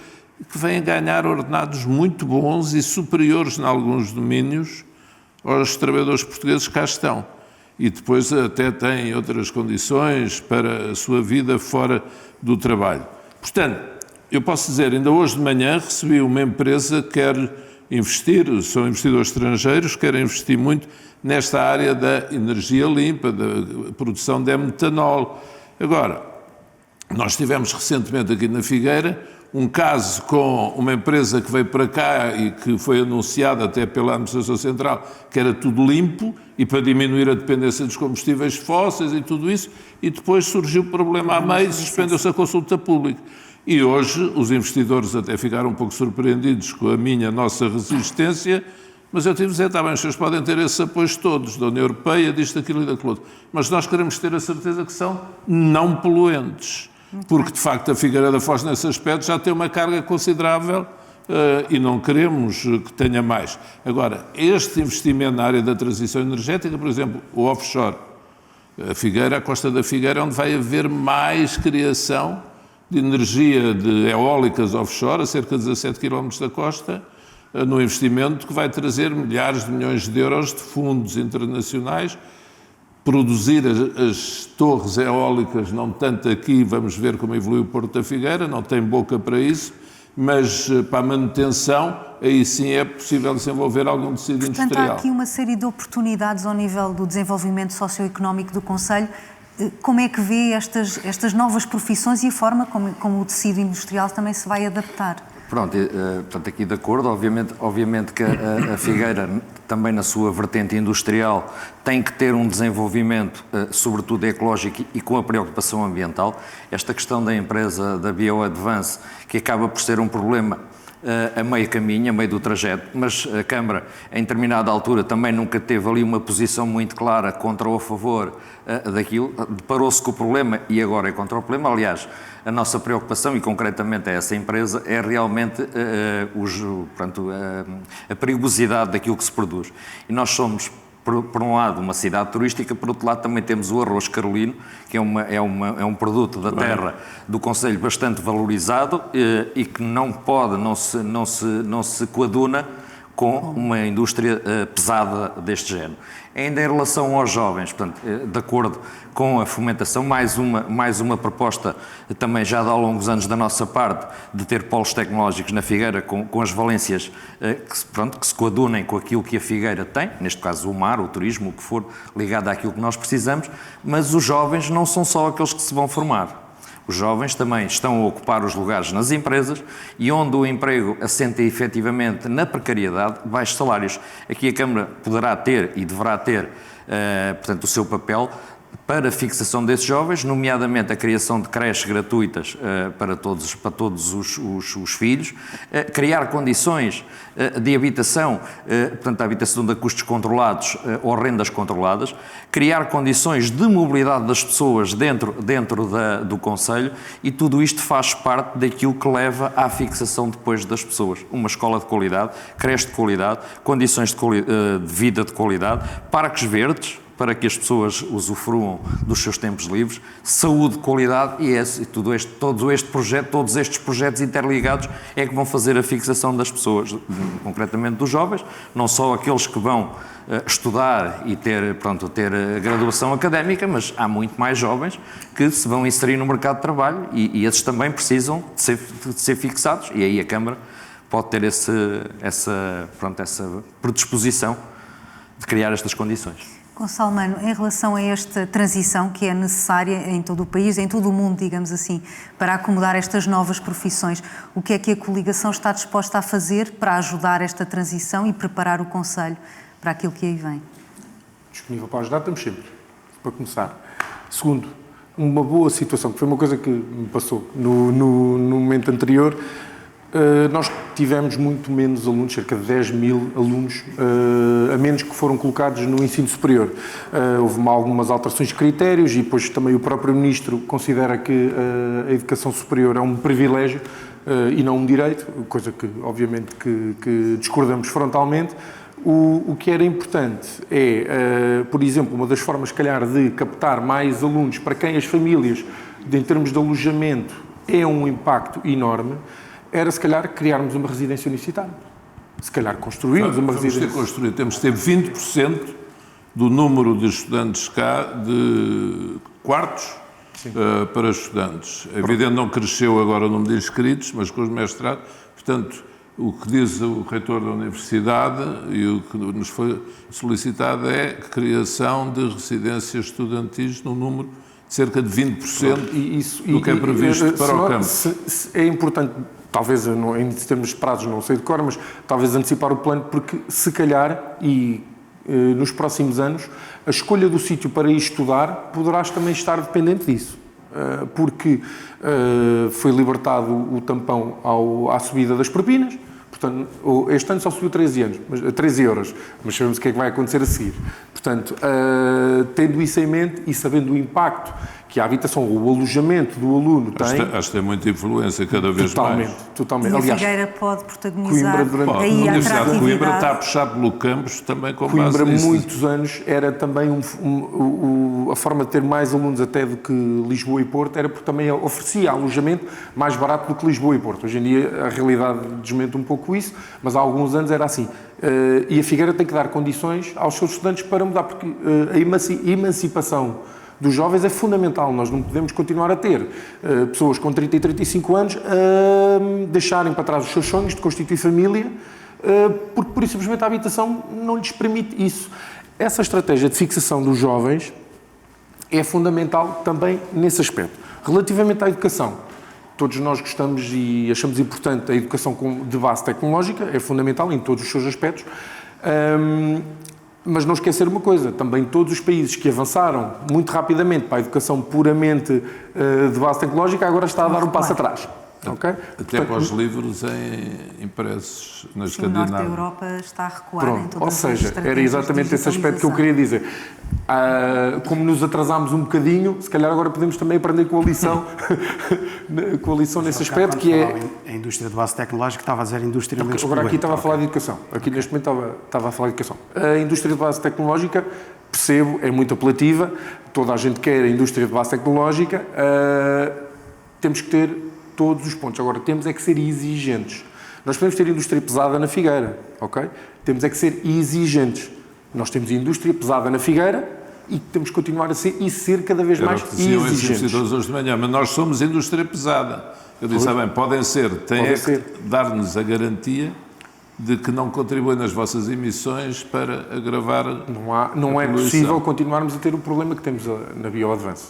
que vêm ganhar ordenados muito bons e superiores em alguns domínios aos trabalhadores portugueses que cá estão. E depois até têm outras condições para a sua vida fora do trabalho. Portanto, eu posso dizer, ainda hoje de manhã recebi uma empresa que quer investir, são investidores estrangeiros, querem investir muito nesta área da energia limpa, da produção de metanol. Agora, nós tivemos recentemente aqui na Figueira um caso com uma empresa que veio para cá e que foi anunciada até pela Administração Central que era tudo limpo e para diminuir a dependência dos combustíveis fósseis e tudo isso, e depois surgiu o problema à meio e suspendeu-se a consulta pública. E hoje os investidores até ficaram um pouco surpreendidos com a nossa resistência, mas eu tive a dizer, está bem, vocês podem ter esses apoios todos, da União Europeia, disto, daquilo e daquilo outro, mas nós queremos ter a certeza que são não poluentes. Porque, de facto, a Figueira da Foz, nesse aspecto, já tem uma carga considerável e não queremos que tenha mais. Agora, este investimento na área da transição energética, por exemplo, o offshore, a Figueira, a Costa da Figueira, onde vai haver mais criação de energia de eólicas offshore, a cerca de 17 km da costa, no investimento que vai trazer milhares de milhões de euros de fundos internacionais. Produzir as torres eólicas, não tanto aqui, vamos ver como evolui o Porto da Figueira, não tem boca para isso, mas para a manutenção, aí sim é possível desenvolver algum tecido industrial. Portanto, há aqui uma série de oportunidades ao nível do desenvolvimento socioeconómico do Concelho. Como é que vê estas novas profissões e a forma como o tecido industrial também se vai adaptar? Pronto, portanto, aqui de acordo, obviamente que a Figueira, também na sua vertente industrial, tem que ter um desenvolvimento, sobretudo ecológico e com a preocupação ambiental. Esta questão da empresa da BioAdvance, que acaba por ser um problema a meio caminho, a meio do trajeto, mas a Câmara, em determinada altura, também nunca teve ali uma posição muito clara contra ou a favor daquilo, deparou-se com o problema e agora é contra o problema. Aliás, a nossa preocupação, e concretamente a essa empresa, é realmente a perigosidade daquilo que se produz. E nós somos, por um lado, uma cidade turística, por outro lado também temos o arroz carolino, que é um produto da terra do Concelho bastante valorizado e que não se coaduna com uma indústria pesada deste género. Ainda em relação aos jovens, portanto, de acordo com a fomentação, mais uma proposta também já de há longos anos da nossa parte, de ter polos tecnológicos na Figueira com as valências que se coadunem com aquilo que a Figueira tem, neste caso o mar, o turismo, o que for ligado àquilo que nós precisamos, mas os jovens não são só aqueles que se vão formar. Os jovens também estão a ocupar os lugares nas empresas e onde o emprego assenta efetivamente na precariedade, baixos salários. Aqui a Câmara poderá ter e deverá ter, portanto, o seu papel para a fixação desses jovens, nomeadamente a criação de creches gratuitas para todos os filhos, criar condições de habitação, portanto, a habitação de custos controlados ou rendas controladas, criar condições de mobilidade das pessoas dentro do Concelho, e tudo isto faz parte daquilo que leva à fixação depois das pessoas. Uma escola de qualidade, creche de qualidade, condições de vida de qualidade, parques verdes, para que as pessoas usufruam dos seus tempos livres, saúde de qualidade e todos estes projetos interligados é que vão fazer a fixação das pessoas, concretamente dos jovens, não só aqueles que vão estudar e ter graduação académica, mas há muito mais jovens que se vão inserir no mercado de trabalho e esses também precisam de ser fixados, e aí a Câmara pode ter essa predisposição de criar estas condições. Gonçalo Mano, em relação a esta transição que é necessária em todo o país, em todo o mundo, digamos assim, para acomodar estas novas profissões, o que é que a coligação está disposta a fazer para ajudar esta transição e preparar o Concelho para aquilo que aí vem? Disponível para ajudar, estamos sempre, para começar. Segundo, uma boa situação, que foi uma coisa que me passou no momento anterior. Nós tivemos muito menos alunos, cerca de 10 mil alunos a menos que foram colocados no ensino superior. Houve algumas alterações de critérios e depois também o próprio Ministro considera que a educação superior é um privilégio e não um direito, coisa que obviamente que discordamos frontalmente. O que era importante é, por exemplo, uma das formas, se calhar, de captar mais alunos para quem as famílias, em termos de alojamento, é um impacto enorme, era, se calhar, criarmos uma residência universitária. Se calhar construirmos uma residência. Temos de ter 20% do número de estudantes cá de quartos para estudantes. É evidente que não cresceu agora o número de inscritos, mas com os mestrados. Portanto, o que diz o reitor da universidade e o que nos foi solicitado é a criação de residências estudantis no número de cerca de 20% do que é previsto para o campus. É importante, talvez em termos de prazos, não sei de cor, mas talvez antecipar o plano, porque se calhar, nos próximos anos, a escolha do sítio para ir estudar poderás também estar dependente disso. Porque foi libertado o tampão à subida das propinas. Portanto, este ano só subiu 13 euros, mas sabemos o que é que vai acontecer a seguir. Portanto, tendo isso em mente e sabendo o impacto que a habitação, o alojamento do aluno tem... Acho que tem muita influência cada vez mais. Totalmente. E a Aliás, Figueira pode protagonizar Coimbra, aí a a Universidade de Coimbra atratividade. está a puxar pelo campus também com base Coimbra, nisso. muitos anos, era também a forma de ter mais alunos até do que Lisboa e Porto, era porque também oferecia alojamento mais barato do que Lisboa e Porto. Hoje em dia a realidade desmente um pouco isso, mas há alguns anos era assim. E a Figueira tem que dar condições aos seus estudantes para mudar, porque a emancipação dos jovens é fundamental. Nós não podemos continuar a ter pessoas com 30 e 35 anos a deixarem para trás os seus sonhos de constituir família, porque por isso simplesmente a habitação não lhes permite isso. Essa estratégia de fixação dos jovens é fundamental também nesse aspecto. Relativamente à educação, todos nós gostamos e achamos importante a educação de base tecnológica, é fundamental em todos os seus aspectos, mas não esquecer uma coisa, também todos os países que avançaram muito rapidamente para a educação puramente de base tecnológica, agora está a dar um passo atrás. Okay? Até para os livros impressos na Sim, o norte da Escandinávia. Europa está a recuar em todas Ou as seja, estratégias era exatamente de esse aspecto que eu queria dizer. Como nos atrasámos um bocadinho, se calhar agora podemos também aprender com a lição, nesse aspecto, que é... A indústria de base tecnológica estava a dizer indústria menos Agora aqui poluente. estava a falar de educação. Aqui neste momento estava a falar de educação. A indústria de base tecnológica, percebo, é muito apelativa, toda a gente quer a indústria de base tecnológica, temos que ter todos os pontos. Agora, temos é que ser exigentes. Nós podemos ter indústria pesada na Figueira, ok? Temos é que ser exigentes. Nós temos indústria pesada na Figueira e temos que continuar a ser e ser cada vez mais exigentes. Hoje de manhã, mas nós somos indústria pesada. Eu disse, bem, podem ser, têm é que dar-nos a garantia de que não contribuem nas vossas emissões para agravar Não é possível continuarmos a ter o problema que temos na BioAdvance.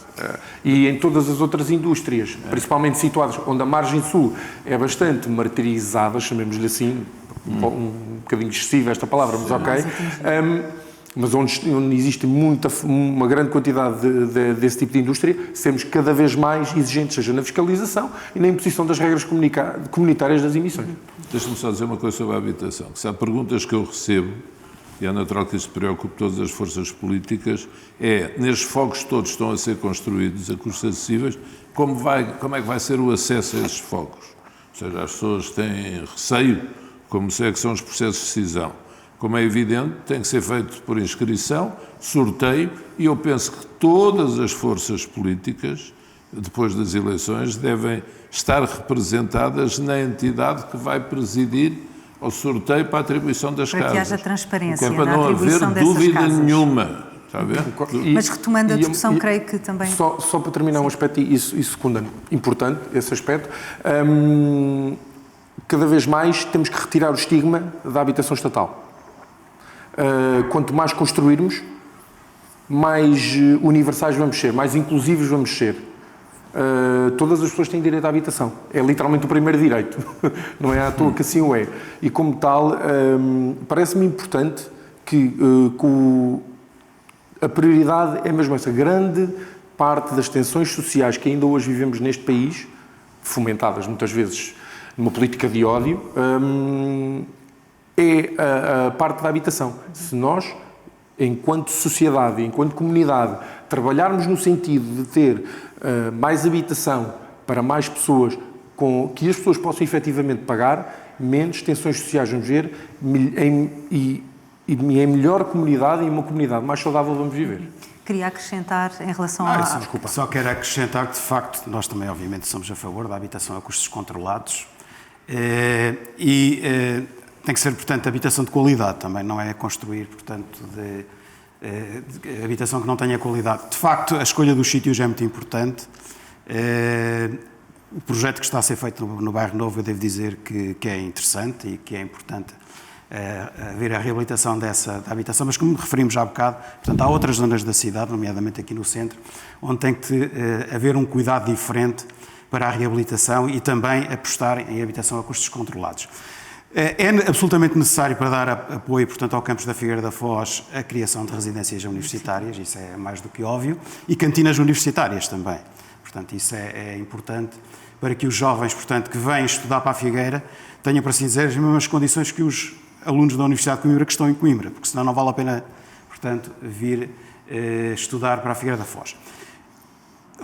E em todas as outras indústrias, principalmente situadas onde a margem sul é bastante martirizada, chamemos-lhe assim, um bocadinho excessiva esta palavra, mas ok, mas onde existe uma grande quantidade desse tipo de indústria, sermos cada vez mais exigentes, seja na fiscalização e na imposição das regras comunitárias das emissões. Deixa-me só dizer uma coisa sobre a habitação. Se há perguntas que eu recebo, e é natural que isso preocupe todas as forças políticas, nestes fogos todos estão a ser construídos a custos acessíveis, como é que vai ser o acesso a esses fogos? Ou seja, as pessoas têm receio, como é que são os processos de decisão. Como é evidente, tem que ser feito por inscrição, sorteio, e eu penso que todas as forças políticas, depois das eleições, devem estar representadas na entidade que vai presidir ao sorteio para a atribuição das casas. Para que haja transparência para na não atribuição haver dessas dúvida casas. nenhuma. Está a ver? Mas retomando a discussão, creio que também... Só para terminar um aspecto, e secundando, importante, esse aspecto, cada vez mais temos que retirar o estigma da habitação estatal. Quanto mais construirmos, mais universais vamos ser, mais inclusivos vamos ser. Todas as pessoas têm direito à habitação. É literalmente o primeiro direito. Não é à toa que assim o é. E como tal, parece-me importante que a prioridade é mesmo essa. Grande parte das tensões sociais que ainda hoje vivemos neste país, fomentadas muitas vezes numa política de ódio, é a parte da habitação. Se nós, enquanto sociedade, enquanto comunidade, trabalharmos no sentido de ter mais habitação para mais pessoas, que as pessoas possam efetivamente pagar, menos tensões sociais vamos ver e e é a melhor comunidade e uma comunidade mais saudável vamos viver. Queria acrescentar em relação Desculpa, só quero acrescentar que, de facto, nós também, obviamente, somos a favor da habitação a custos controlados tem que ser, portanto, habitação de qualidade também, não é construir, portanto, de habitação que não tenha qualidade. De facto, a escolha dos sítios é muito importante. O projeto que está a ser feito no Bairro Novo, eu devo dizer que é interessante e que é importante haver a reabilitação da habitação, mas como referimos já há bocado, portanto, há outras zonas da cidade, nomeadamente aqui no centro, onde tem que haver um cuidado diferente para a reabilitação e também apostar em habitação a custos controlados. É absolutamente necessário para dar apoio, portanto, ao campus da Figueira da Foz, a criação de residências universitárias, isso é mais do que óbvio, e cantinas universitárias também. Portanto, isso é importante para que os jovens, portanto, que vêm estudar para a Figueira tenham, por assim dizer, as mesmas condições que os alunos da Universidade de Coimbra que estão em Coimbra, porque senão não vale a pena, portanto, vir estudar para a Figueira da Foz.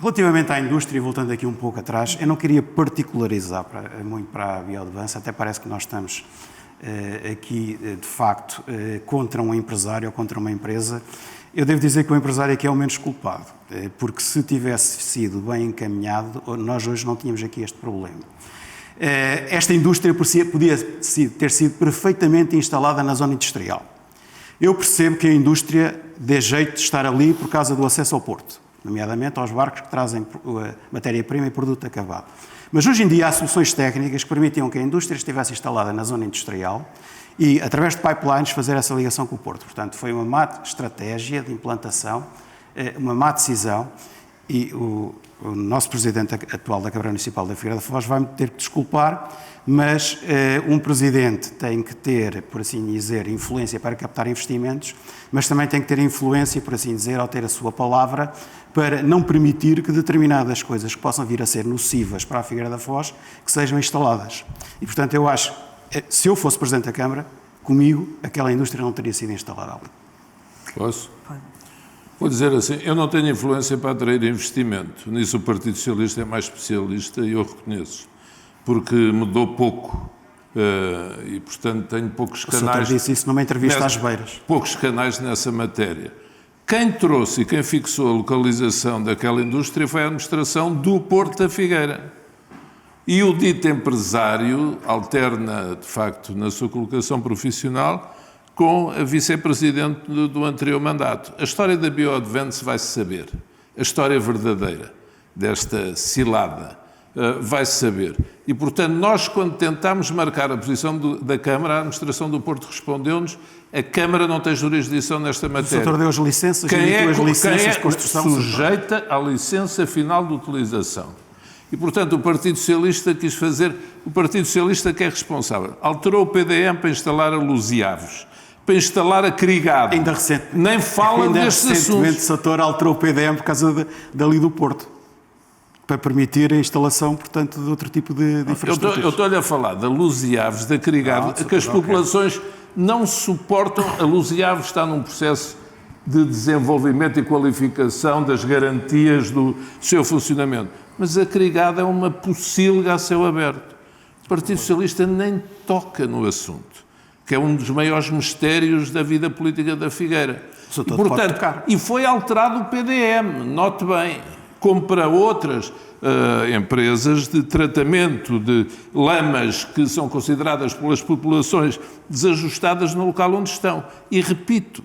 Relativamente à indústria, voltando aqui um pouco atrás, eu não queria particularizar muito para a Bioadvance, até parece que nós estamos aqui, de facto, contra um empresário ou contra uma empresa. Eu devo dizer que o empresário aqui é o menos culpado, porque se tivesse sido bem encaminhado, nós hoje não tínhamos aqui este problema. Esta indústria podia ter sido perfeitamente instalada na zona industrial. Eu percebo que a indústria dê jeito de estar ali por causa do acesso ao porto, nomeadamente aos barcos que trazem matéria-prima e produto acabado. Mas hoje em dia há soluções técnicas que permitiam que a indústria estivesse instalada na zona industrial e, através de pipelines, fazer essa ligação com o porto. Portanto, foi uma má estratégia de implantação, uma má decisão, e o nosso presidente atual da Câmara Municipal da Figueira da Foz vai-me ter que desculpar, mas um presidente tem que ter, por assim dizer, influência para captar investimentos, mas também tem que ter influência, por assim dizer, ao ter a sua palavra, para não permitir que determinadas coisas que possam vir a ser nocivas para a Figueira da Foz, que sejam instaladas. E, portanto, eu acho, se eu fosse presidente da Câmara, comigo, aquela indústria não teria sido instalada ali. Posso? Vou dizer assim, eu não tenho influência para atrair investimento. Nisso o Partido Socialista é mais especialista e eu reconheço. Porque mudou pouco e, portanto, tenho poucos canais... O senhor disse isso numa entrevista às Beiras. Poucos canais nessa matéria. Quem trouxe e quem fixou a localização daquela indústria foi a administração do Porto da Figueira. E o dito empresário alterna, de facto, na sua colocação profissional com a vice-presidente do anterior mandato. A história da Bioadvance vai-se saber. A história verdadeira desta cilada vai-se saber. E, portanto, nós, quando tentámos marcar a posição da Câmara, a administração do Porto respondeu-nos: a Câmara não tem jurisdição nesta matéria. O doutor deu as licenças, emitiu as licenças de construção. Sujeita à licença final de utilização. E, portanto, o Partido Socialista quis fazer... O Partido Socialista que é responsável. Alterou o PDM para instalar a Luziaves, para instalar a Crigado. Ainda recentemente. Nem fala destes assuntos. Recentemente, o Sator alterou o PDM por causa dali do Porto, para permitir a instalação, portanto, de outro tipo de infraestruturas. Eu estou-lhe a falar da Luziaves, da Crigado, que as populações não suportam. A Luziaves está num processo de desenvolvimento e qualificação das garantias do seu funcionamento. Mas a Crigado é uma pocilga a céu aberto. O Partido Socialista nem toca no assunto, que é um dos maiores mistérios da vida política da Figueira. E, portanto, e foi alterado o PDM, note bem, como para outras empresas de tratamento de lamas que são consideradas pelas populações desajustadas no local onde estão. E repito,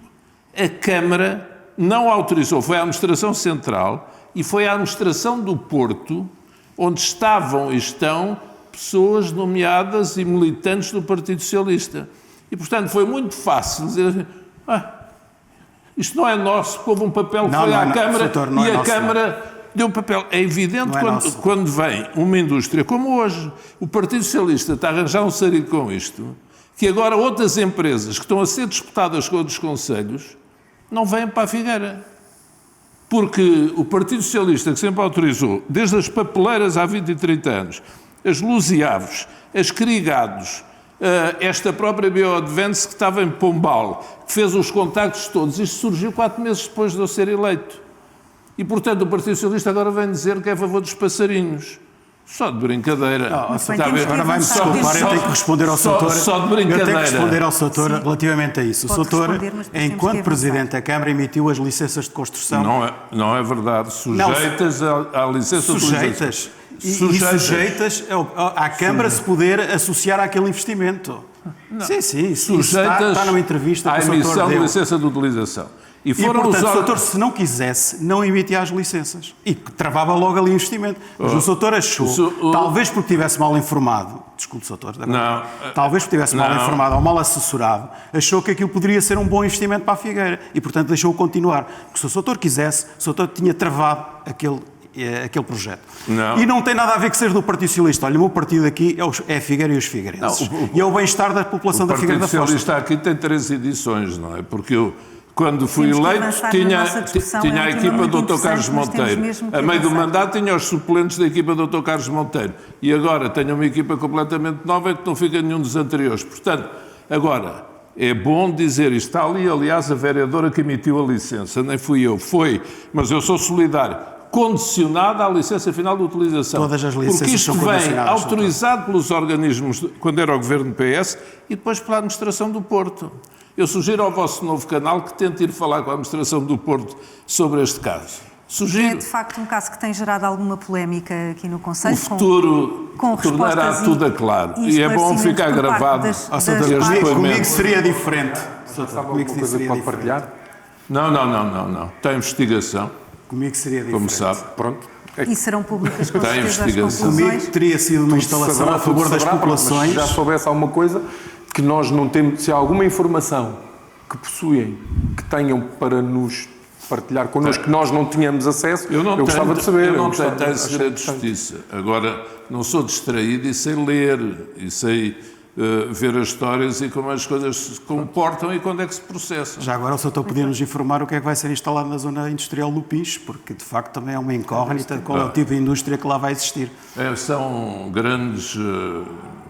a Câmara não autorizou, foi a Administração Central e foi a Administração do Porto, onde estavam e estão pessoas nomeadas e militantes do Partido Socialista. E, portanto, foi muito fácil dizer: isto não é nosso, houve um papel que foi à Câmara e a Câmara deu um papel. É evidente quando vem uma indústria como hoje, o Partido Socialista está a arranjar um sarilho com isto, que agora outras empresas que estão a ser disputadas com outros concelhos não vêm para a Figueira. Porque o Partido Socialista, que sempre autorizou, desde as papeleiras há 20 e 30 anos, as Luziaves, as Crigados, esta própria Bioadvance que estava em Pombal, que fez os contactos todos, isto surgiu 4 meses depois de eu ser eleito. E, portanto, o Partido Socialista agora vem dizer que é a favor dos passarinhos. Só de brincadeira. Agora vai-me desculpar, eu tenho que responder ao Soutor. Só de brincadeira. Eu tenho que responder ao Soutor relativamente a isso. O Pode Soutor, responder, mas depois temos que enquanto avançar. Presidente da Câmara, emitiu as licenças de construção. Não é verdade. Sujeitas à licença de utilização. Sujeitas à Câmara se poder associar àquele investimento. Não. Sim. Sujeitas está numa entrevista à que o Soutor emissão de deu. licença de utilização. E portanto, os o Soutor, se não quisesse, não emitia as licenças. E travava logo ali o investimento. Mas o Soutor achou, talvez porque estivesse mal informado, desculpe, Soutor, talvez porque estivesse mal informado ou mal assessorado, achou que aquilo poderia ser um bom investimento para a Figueira. E, portanto, deixou-o continuar. Porque se o Soutor quisesse, o Soutor tinha travado aquele projeto. Não. E não tem nada a ver com ser do Partido Socialista. Olha, o meu partido aqui é a Figueira e os figueirenses. E é o bem-estar da população da Figueira da Foz. O Partido Socialista aqui tem 3 edições, não é? Porque eu, quando fui Temos que eleito, avançar tinha na nossa discussão. a É um tema equipa muito do Dr. Carlos interessante, mas temos Monteiro. mesmo que A meio do avançar. mandato tinha os suplentes da equipa do Dr. Carlos Monteiro. E agora tenho uma equipa completamente nova que não fica nenhum dos anteriores. Portanto, agora, é bom dizer isto. Está ali, aliás, a vereadora que emitiu a licença. Nem fui eu. Foi. Mas eu sou solidário. Condicionada à licença final de utilização. Todas as licenças porque isto são vem condicionadas, autorizado pelos organismos, quando era o governo PS, e depois pela administração do Porto. Eu sugiro ao vosso novo canal que tente ir falar com a administração do Porto sobre este caso. Sugiro. É de facto um caso que tem gerado alguma polémica aqui no Conselho. O futuro com tornará respostas tudo a claro. E é bom esclarecimentos ficar por parte gravado. das este partes. depoimento. Comigo seria diferente. Sabe alguma coisa que pode partilhar? Não. Tem investigação, Comigo seria diferente. como sabe. Pronto. E serão públicas com Tem certeza as investigação. Comigo conclusões. teria sido uma instalação a favor das populações. Mas se já soubesse alguma coisa que nós não temos, se há alguma informação que possuem, que tenham para nos partilhar connosco, que nós não tínhamos acesso, eu gostava de saber. Eu não tenho segredo de justiça. Agora, não sou distraído e sei ler, e sei ver as histórias e como as coisas se comportam e quando é que se processam. Já agora o Soutor podia nos informar o que é que vai ser instalado na zona industrial do Pis, porque de facto também é uma incógnita de qual é o tipo de indústria que lá vai existir. São grandes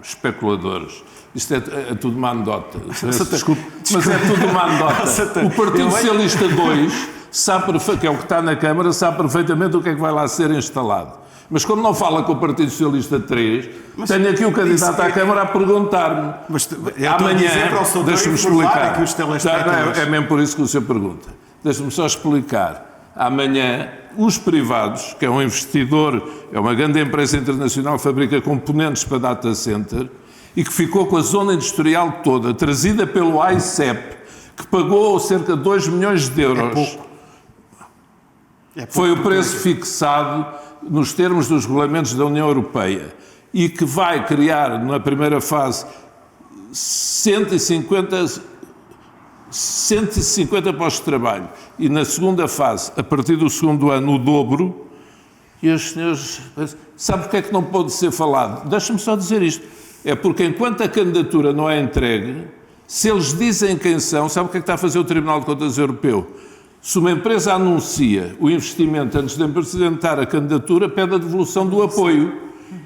especuladores. Isto é tudo uma anedota. Desculpe, mas é tudo uma anedota. O Partido Socialista 2, que é o que está na Câmara, sabe perfeitamente o que é que vai lá ser instalado. Mas como não fala com o Partido Socialista 3, tenho aqui o candidato à Câmara a perguntar-me. Amanhã, deixe-me explicar. É mesmo por isso que o senhor pergunta. Deixe-me só explicar. Amanhã, os privados, que é um investidor, é uma grande empresa internacional que fabrica componentes para data center e que ficou com a zona industrial toda, trazida pelo AICEP, que pagou cerca de 2 milhões de euros. Foi o preço fixado nos termos dos regulamentos da União Europeia e que vai criar, na primeira fase, 150 postos de trabalho e, na segunda fase, a partir do segundo ano, o dobro. E os senhores... Sabe porque é que não pode ser falado? Deixa-me só dizer isto. É porque, enquanto a candidatura não é entregue, se eles dizem quem são, sabe o que é que está a fazer o Tribunal de Contas Europeu? Se uma empresa anuncia o investimento antes de apresentar a candidatura, pede a devolução do apoio.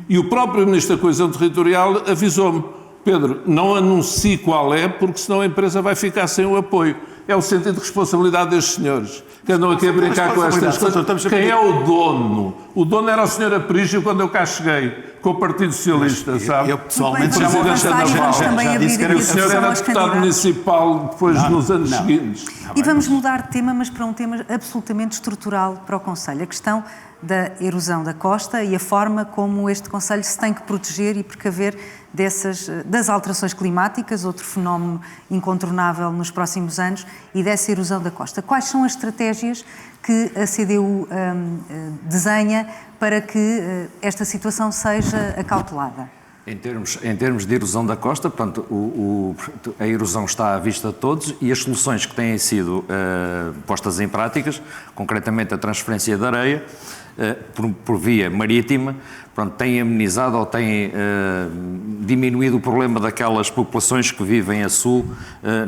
E o próprio Ministro da Coesão Territorial avisou-me: Pedro, não anuncie qual é, porque senão a empresa vai ficar sem o apoio. É o sentido de responsabilidade destes senhores, que andam aqui a brincar com estas coisas. Quem é o dono? O dono era o Sr. Aprígio quando eu cá cheguei, com o Partido Socialista, sabe? Eu pessoalmente Muito bem, já vamos avançar e vamos também já abrir disse que era aqui O a senhor discussão era aos deputado candidatos. municipal depois nos anos seguintes. E vamos mudar de tema, mas para um tema absolutamente estrutural para o Conselho. A questão da erosão da costa e a forma como este Conselho se tem que proteger e precaver das alterações climáticas, outro fenómeno incontornável nos próximos anos, e dessa erosão da costa. Quais são as estratégias que a CDU desenha para que esta situação seja acautelada? Em termos de erosão da costa, portanto, a erosão está à vista de todos e as soluções que têm sido postas em práticas, concretamente a transferência de areia, por via marítima, pronto, têm amenizado ou têm diminuído o problema daquelas populações que vivem a sul,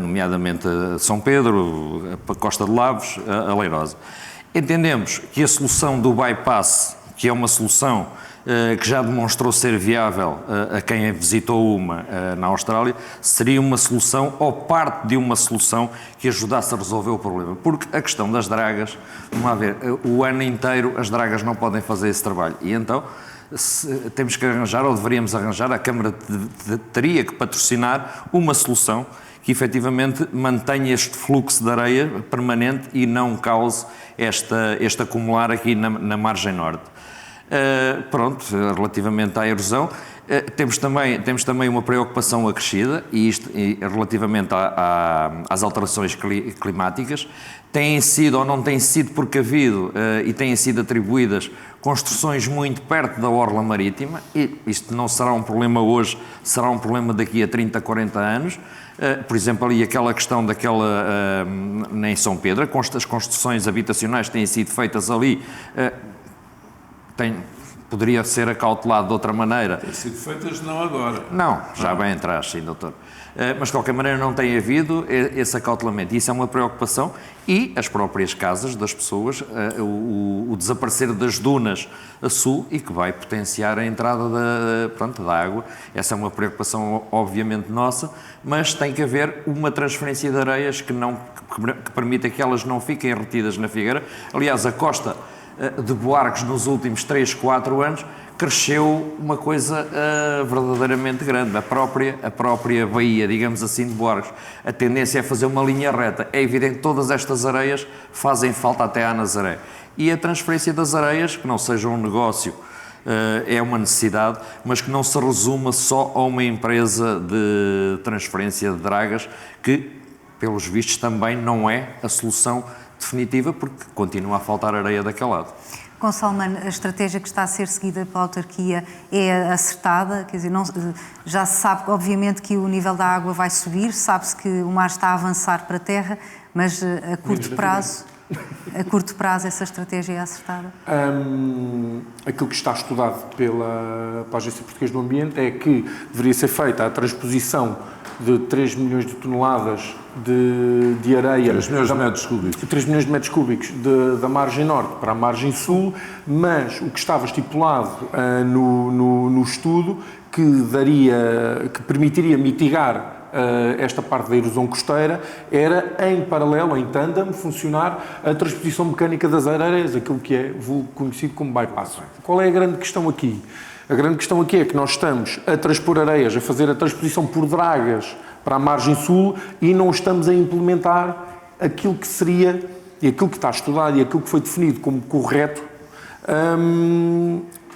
nomeadamente a São Pedro, a Costa de Lavos, a Leirosa. Entendemos que a solução do bypass, que é uma solução que já demonstrou ser viável a quem visitou uma na Austrália, seria uma solução ou parte de uma solução que ajudasse a resolver o problema. Porque a questão das dragas, vamos lá ver, o ano inteiro as dragas não podem fazer esse trabalho. E então temos que arranjar, ou deveríamos arranjar, a Câmara teria que patrocinar uma solução que efetivamente mantenha este fluxo de areia permanente e não cause este acumular aqui na margem norte. Pronto, relativamente à erosão, temos também uma preocupação acrescida, e relativamente às alterações climáticas, têm sido ou não têm sido precavido e têm sido atribuídas construções muito perto da orla marítima, e isto não será um problema hoje, será um problema daqui a 30, 40 anos. Por exemplo, ali aquela questão em São Pedro, as construções habitacionais têm sido feitas ali, poderia ser acautelado de outra maneira. Têm sido feitas não agora. Não, já bem atrás, sim, doutor. Mas de qualquer maneira não tem havido esse acautelamento. Isso é uma preocupação, e as próprias casas das pessoas, o desaparecer das dunas a sul, e que vai potenciar a entrada da água. Essa é uma preocupação obviamente nossa, mas tem que haver uma transferência de areias que permita que elas não fiquem retidas na Figueira. Aliás, a costa de Buarques nos últimos 3, 4 anos cresceu uma coisa verdadeiramente grande. A própria baía, digamos assim, de Buarques, a tendência é fazer uma linha reta. É evidente que todas estas areias fazem falta até à Nazaré. E a transferência das areias, que não seja um negócio, é uma necessidade, mas que não se resuma só a uma empresa de transferência de dragas, que, pelos vistos, também não é a solução definitiva, porque continua a faltar areia daquele lado. Gonçalo Mano, a estratégia que está a ser seguida pela autarquia é acertada? Quer dizer, já se sabe, obviamente, que o nível da água vai subir, sabe-se que o mar está a avançar para a terra, mas a curto prazo essa estratégia é acertada? Aquilo que está estudado pela Agência Portuguesa do Ambiente é que deveria ser feita a transposição de 3 milhões de toneladas de areia... 3 milhões de metros cúbicos. 3 milhões de metros cúbicos da margem norte para a margem sul, mas o que estava estipulado no estudo que permitiria mitigar esta parte da erosão costeira era, em paralelo, em tandem, funcionar a transposição mecânica das areias, aquilo que é conhecido como bypass. Qual é a grande questão aqui? A grande questão aqui é que nós estamos a transpor areias, a fazer a transposição por dragas para a margem sul, e não estamos a implementar aquilo que seria, e aquilo que está estudado e aquilo que foi definido como correto,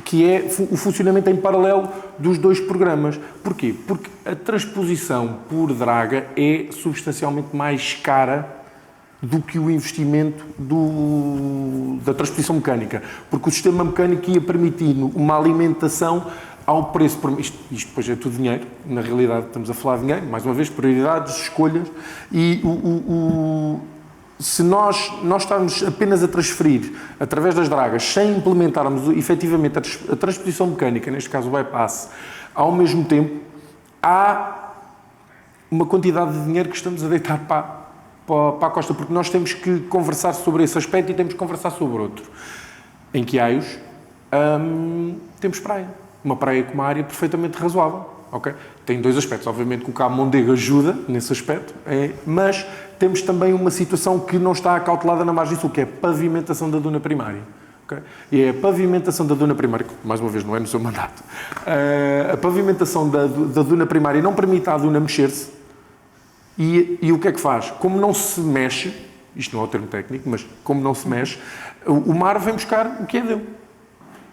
que é o funcionamento em paralelo dos dois programas. Porquê? Porque a transposição por draga é substancialmente mais cara do que o investimento da transposição mecânica, porque o sistema mecânico ia permitindo uma alimentação ao preço... Isto depois é tudo dinheiro, na realidade estamos a falar de dinheiro, mais uma vez, prioridades, escolhas, e se nós estamos apenas a transferir através das dragas, sem implementarmos efetivamente a transposição mecânica, neste caso o bypass, ao mesmo tempo, há uma quantidade de dinheiro que estamos a deitar para a costa, porque nós temos que conversar sobre esse aspecto e temos que conversar sobre outro. Em Quiaios, temos praia. Uma praia com uma área perfeitamente razoável. Okay? Tem dois aspectos. Obviamente que o Cabo Mondego ajuda nesse aspecto, mas temos também uma situação que não está acautelada na margem sul, que é a pavimentação da duna primária. Okay? E é a pavimentação da duna primária, que mais uma vez não é no seu mandato, a pavimentação da duna primária não permite à duna mexer-se. E o que é que faz? Como não se mexe, isto não é o termo técnico, mas como não se mexe, o mar vem buscar o que é dele.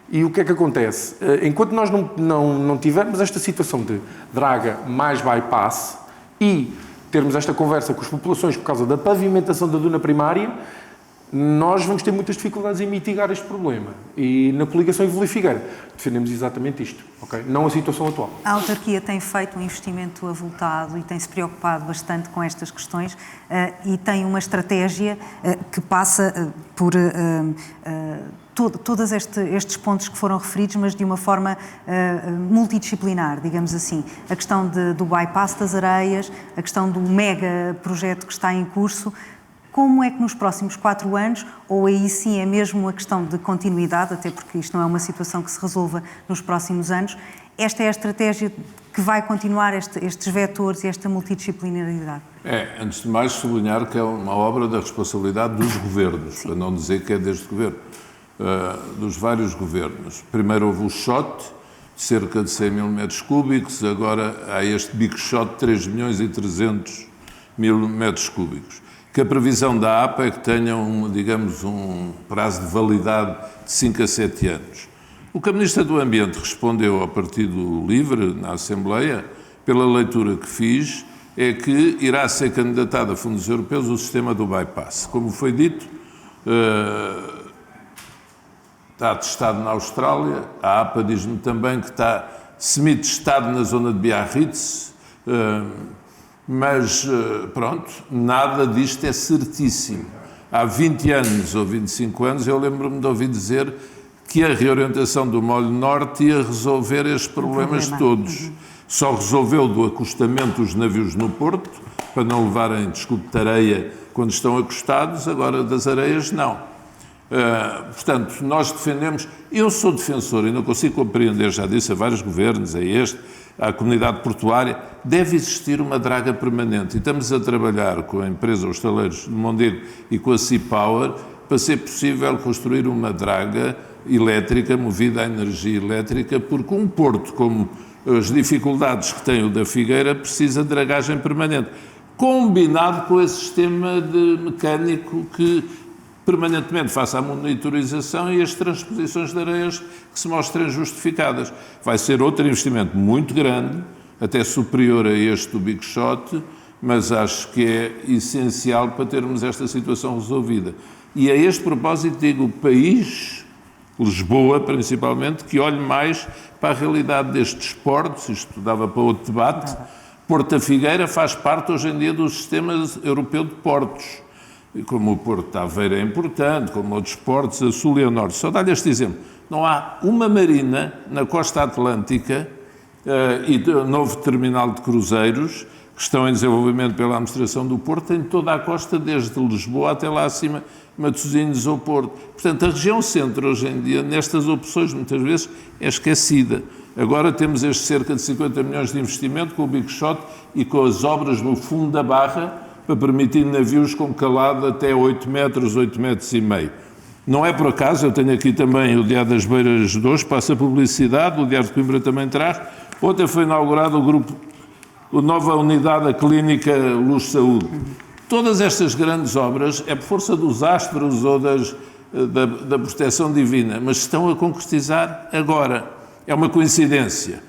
E o que é que acontece? Enquanto nós não tivermos esta situação de draga mais bypass e termos esta conversa com as populações por causa da pavimentação da duna primária, nós vamos ter muitas dificuldades em mitigar este problema. E na coligação Evo Figueira defendemos exatamente isto, okay? Não a situação atual. A autarquia tem feito um investimento avultado e tem-se preocupado bastante com estas questões e tem uma estratégia que passa por todos estes pontos que foram referidos, mas de uma forma multidisciplinar, digamos assim. A questão do bypass das areias, a questão do mega projeto que está em curso. Como é que nos próximos 4 anos, ou aí sim é mesmo uma questão de continuidade, até porque isto não é uma situação que se resolva nos próximos anos, esta é a estratégia que vai continuar estes vetores e esta multidisciplinaridade? Antes de mais, sublinhar que é uma obra da responsabilidade dos governos, para não dizer que é deste governo, dos vários governos. Primeiro houve o shot, cerca de 100 mil metros cúbicos, agora há este big shot de 3 milhões e 300 mil metros cúbicos. Que a previsão da APA é que tenha um prazo de validade de 5 a 7 anos. O que a Ministra do Ambiente respondeu ao Partido Livre, na Assembleia, pela leitura que fiz, é que irá ser candidatado a fundos europeus o sistema do bypass. Como foi dito, está testado na Austrália, a APA diz-me também que está semi-testado na zona de Biarritz, mas, pronto, nada disto é certíssimo. Há 20 anos ou 25 anos eu lembro-me de ouvir dizer que a reorientação do molho norte ia resolver estes problemas todos. Só resolveu do acostamento dos navios no porto, para não levarem, desculpe, de areia quando estão acostados, agora das areias não. Portanto, nós defendemos, eu sou defensor e não consigo compreender, já disse a vários governos, à comunidade portuária, deve existir uma draga permanente e estamos a trabalhar com a empresa Os Taleiros de Mondego e com a Sea Power para ser possível construir uma draga elétrica, movida à energia elétrica, porque um porto como as dificuldades que tem o da Figueira precisa de dragagem permanente, combinado com esse sistema mecânico que permanentemente faça a monitorização e as transposições de areias que se mostrem justificadas. Vai ser outro investimento muito grande, até superior a este do Big Shot, mas acho que é essencial para termos esta situação resolvida. E a este propósito digo, o país, Lisboa principalmente, que olhe mais para a realidade destes portos, isto dava para outro debate. Porto da Figueira faz parte hoje em dia do sistema europeu de portos. Como o Porto de Aveiro é importante, como outros portos, a sul e a norte. Só dar-lhe este exemplo. Não há uma marina na costa atlântica e o novo terminal de cruzeiros que estão em desenvolvimento pela administração do Porto, em toda a costa, desde Lisboa até lá acima, Matosinhos ou Porto. Portanto, a região centro, hoje em dia, nestas opções, muitas vezes, é esquecida. Agora temos estes cerca de 50 milhões de investimento com o Big Shot e com as obras no fundo da Barra, para permitir navios com calado até 8 metros, 8 metros e meio. Não é por acaso, eu tenho aqui também o Diário das Beiras de hoje, passa publicidade, o Diário de Coimbra também traz. Ontem foi inaugurado a nova unidade da Clínica Luz Saúde. Todas estas grandes obras é por força dos astros ou da proteção divina, mas estão a concretizar agora. É uma coincidência.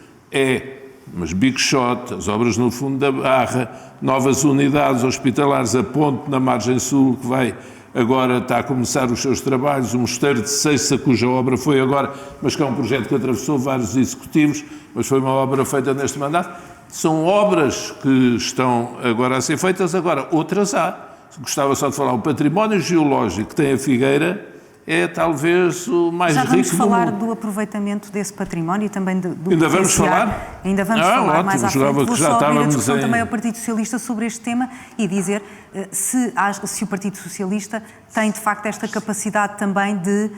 Mas Big Shot, as obras no fundo da Barra, novas unidades hospitalares, a ponte na margem sul, que vai agora está a começar os seus trabalhos, o Mosteiro de Seiça, cuja obra foi agora, mas que é um projeto que atravessou vários executivos, mas foi uma obra feita neste mandato. São obras que estão agora a ser feitas, agora outras há. Gostava só de falar, o património geológico que tem a Figueira é talvez o mais rico do mundo. Já vamos falar do aproveitamento desse património e também do Ainda vamos falar? Ainda vamos falar ótimo, mais à frente. Vou só abrir a discussão também ao em... Partido Socialista sobre este tema e dizer se o Partido Socialista tem de facto esta capacidade também de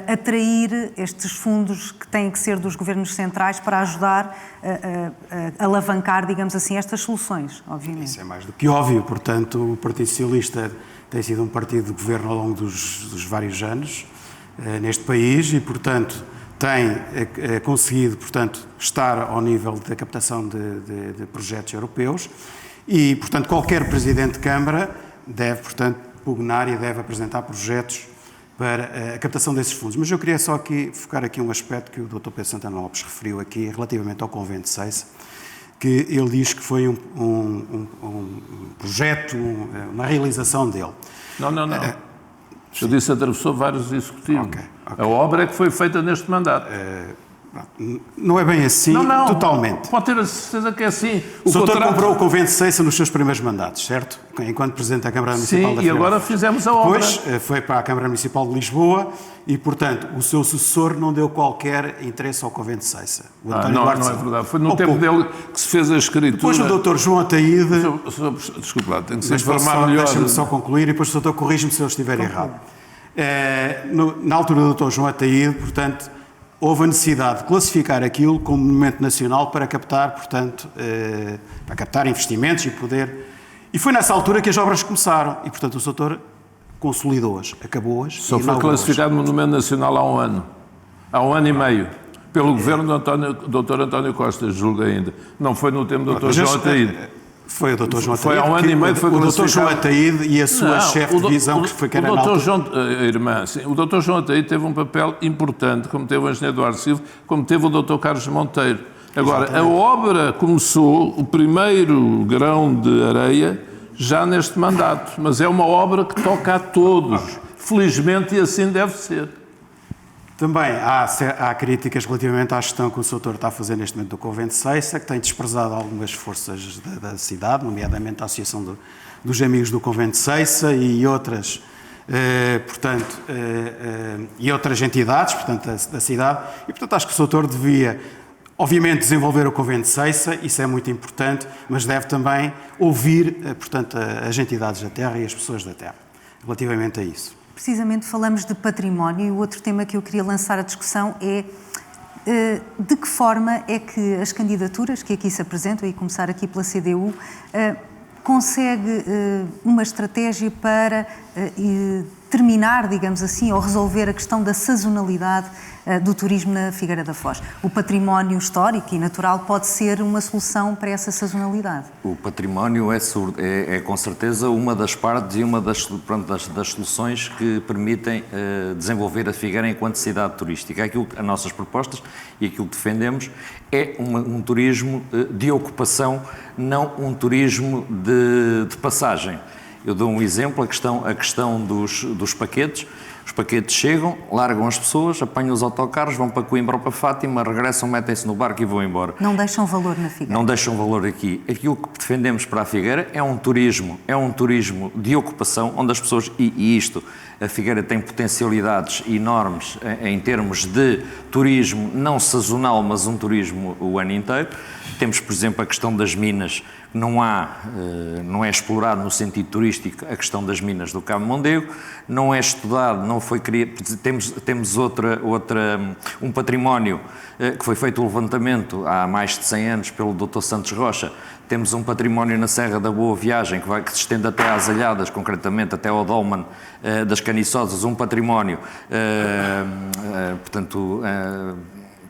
atrair estes fundos que têm que ser dos governos centrais para ajudar a alavancar, digamos assim, estas soluções, obviamente. Isso é mais do que óbvio, portanto o Partido Socialista tem sido um partido de governo ao longo dos vários anos neste país e, portanto, tem conseguido, portanto, estar ao nível da captação de projetos europeus e, portanto, qualquer Presidente de Câmara deve, portanto, pugnar e deve apresentar projetos para a captação desses fundos. Mas eu queria só aqui focar aqui um aspecto que o Dr. Pedro Santana Lopes referiu aqui relativamente ao Convento de Seiça, que ele diz que foi um projeto, uma realização dele. Não. Eu disse atravessou vários executivos. Okay. A obra é que foi feita neste mandato. Não é bem assim, Não, totalmente. pode ter a certeza que é assim. O doutor comprou o Convento de Ceiça nos seus primeiros mandatos, certo? Enquanto Presidente da Câmara Municipal da Sim, e agora fizemos a obra. Depois foi para a Câmara Municipal de Lisboa e, portanto, o seu sucessor não deu qualquer interesse ao Convento de Ceiça. O António Não, Duarte não é Silva. verdade. Foi no tempo dele que se fez a escritura. Depois o doutor João Ataíde... Desculpe lá, tenho que se Mas informar melhor. deixa-me só concluir e depois o doutor corrige-me se eu estiver errado. Na altura do doutor João Ataíde, portanto, houve a necessidade de classificar aquilo como monumento nacional para captar, portanto, para captar investimentos e poder... E foi nessa altura que as obras começaram e, portanto, o doutor consolidou-as, acabou-as. Só foi classificado monumento nacional há um ano. Há um ano e meio. Pelo governo do Dr. António Costa, julgo ainda. Não foi no tempo do Dr. João Ataíde. Foi o Dr. João Ataíde. Foi há um ano e meio que foi o Dr. João Ataíde e a sua chefe de divisão, que era na altura. O Dr. João Ataíde teve um papel importante, como teve o engenheiro Eduardo Silva, como teve o Dr. Carlos Monteiro. Agora, exatamente. A obra começou, o primeiro grão de areia, já neste mandato, mas é uma obra que toca a todos, felizmente, e assim deve ser. Também há críticas relativamente à gestão que o Sr. Doutor está a fazer neste momento do Convento de Ceiça, que tem desprezado algumas forças da cidade, nomeadamente a Associação dos Amigos do Convento de Ceiça e outras, e outras entidades, portanto, da cidade. E, portanto, acho que o Sr. Doutor devia, obviamente, desenvolver o Convento de Ceiça, isso é muito importante, mas deve também ouvir, portanto, as entidades da terra e as pessoas da terra, relativamente a isso. Precisamente falamos de património e o outro tema que eu queria lançar à discussão é de que forma é que as candidaturas que aqui se apresentam, e começar aqui pela CDU, consegue uma estratégia para terminar, digamos assim, ou resolver a questão da sazonalidade do turismo na Figueira da Foz. O património histórico e natural pode ser uma solução para essa sazonalidade. O património é com certeza uma das partes e uma das soluções que permitem desenvolver a Figueira enquanto cidade turística. As nossas propostas e aquilo que defendemos é um turismo de ocupação, não um turismo de passagem. Eu dou um exemplo, a questão dos paquetes. Os paquetes chegam, largam as pessoas, apanham os autocarros, vão para Coimbra ou para Fátima, regressam, metem-se no barco e vão embora. Não deixam valor na Figueira. Não deixam valor aqui. Aquilo que defendemos para a Figueira é um turismo de ocupação, onde as pessoas, e isto, a Figueira tem potencialidades enormes em termos de turismo, não sazonal, mas um turismo o ano inteiro. Temos, por exemplo, a questão das minas. Não é explorado no sentido turístico a questão das minas do Cabo Mondego, não é estudado, não foi criado. Temos um património que foi feito o levantamento há mais de 100 anos pelo Dr. Santos Rocha. Temos um património na Serra da Boa Viagem que se estende até às Alhadas, concretamente até ao Dolman das Caniçosas, um património,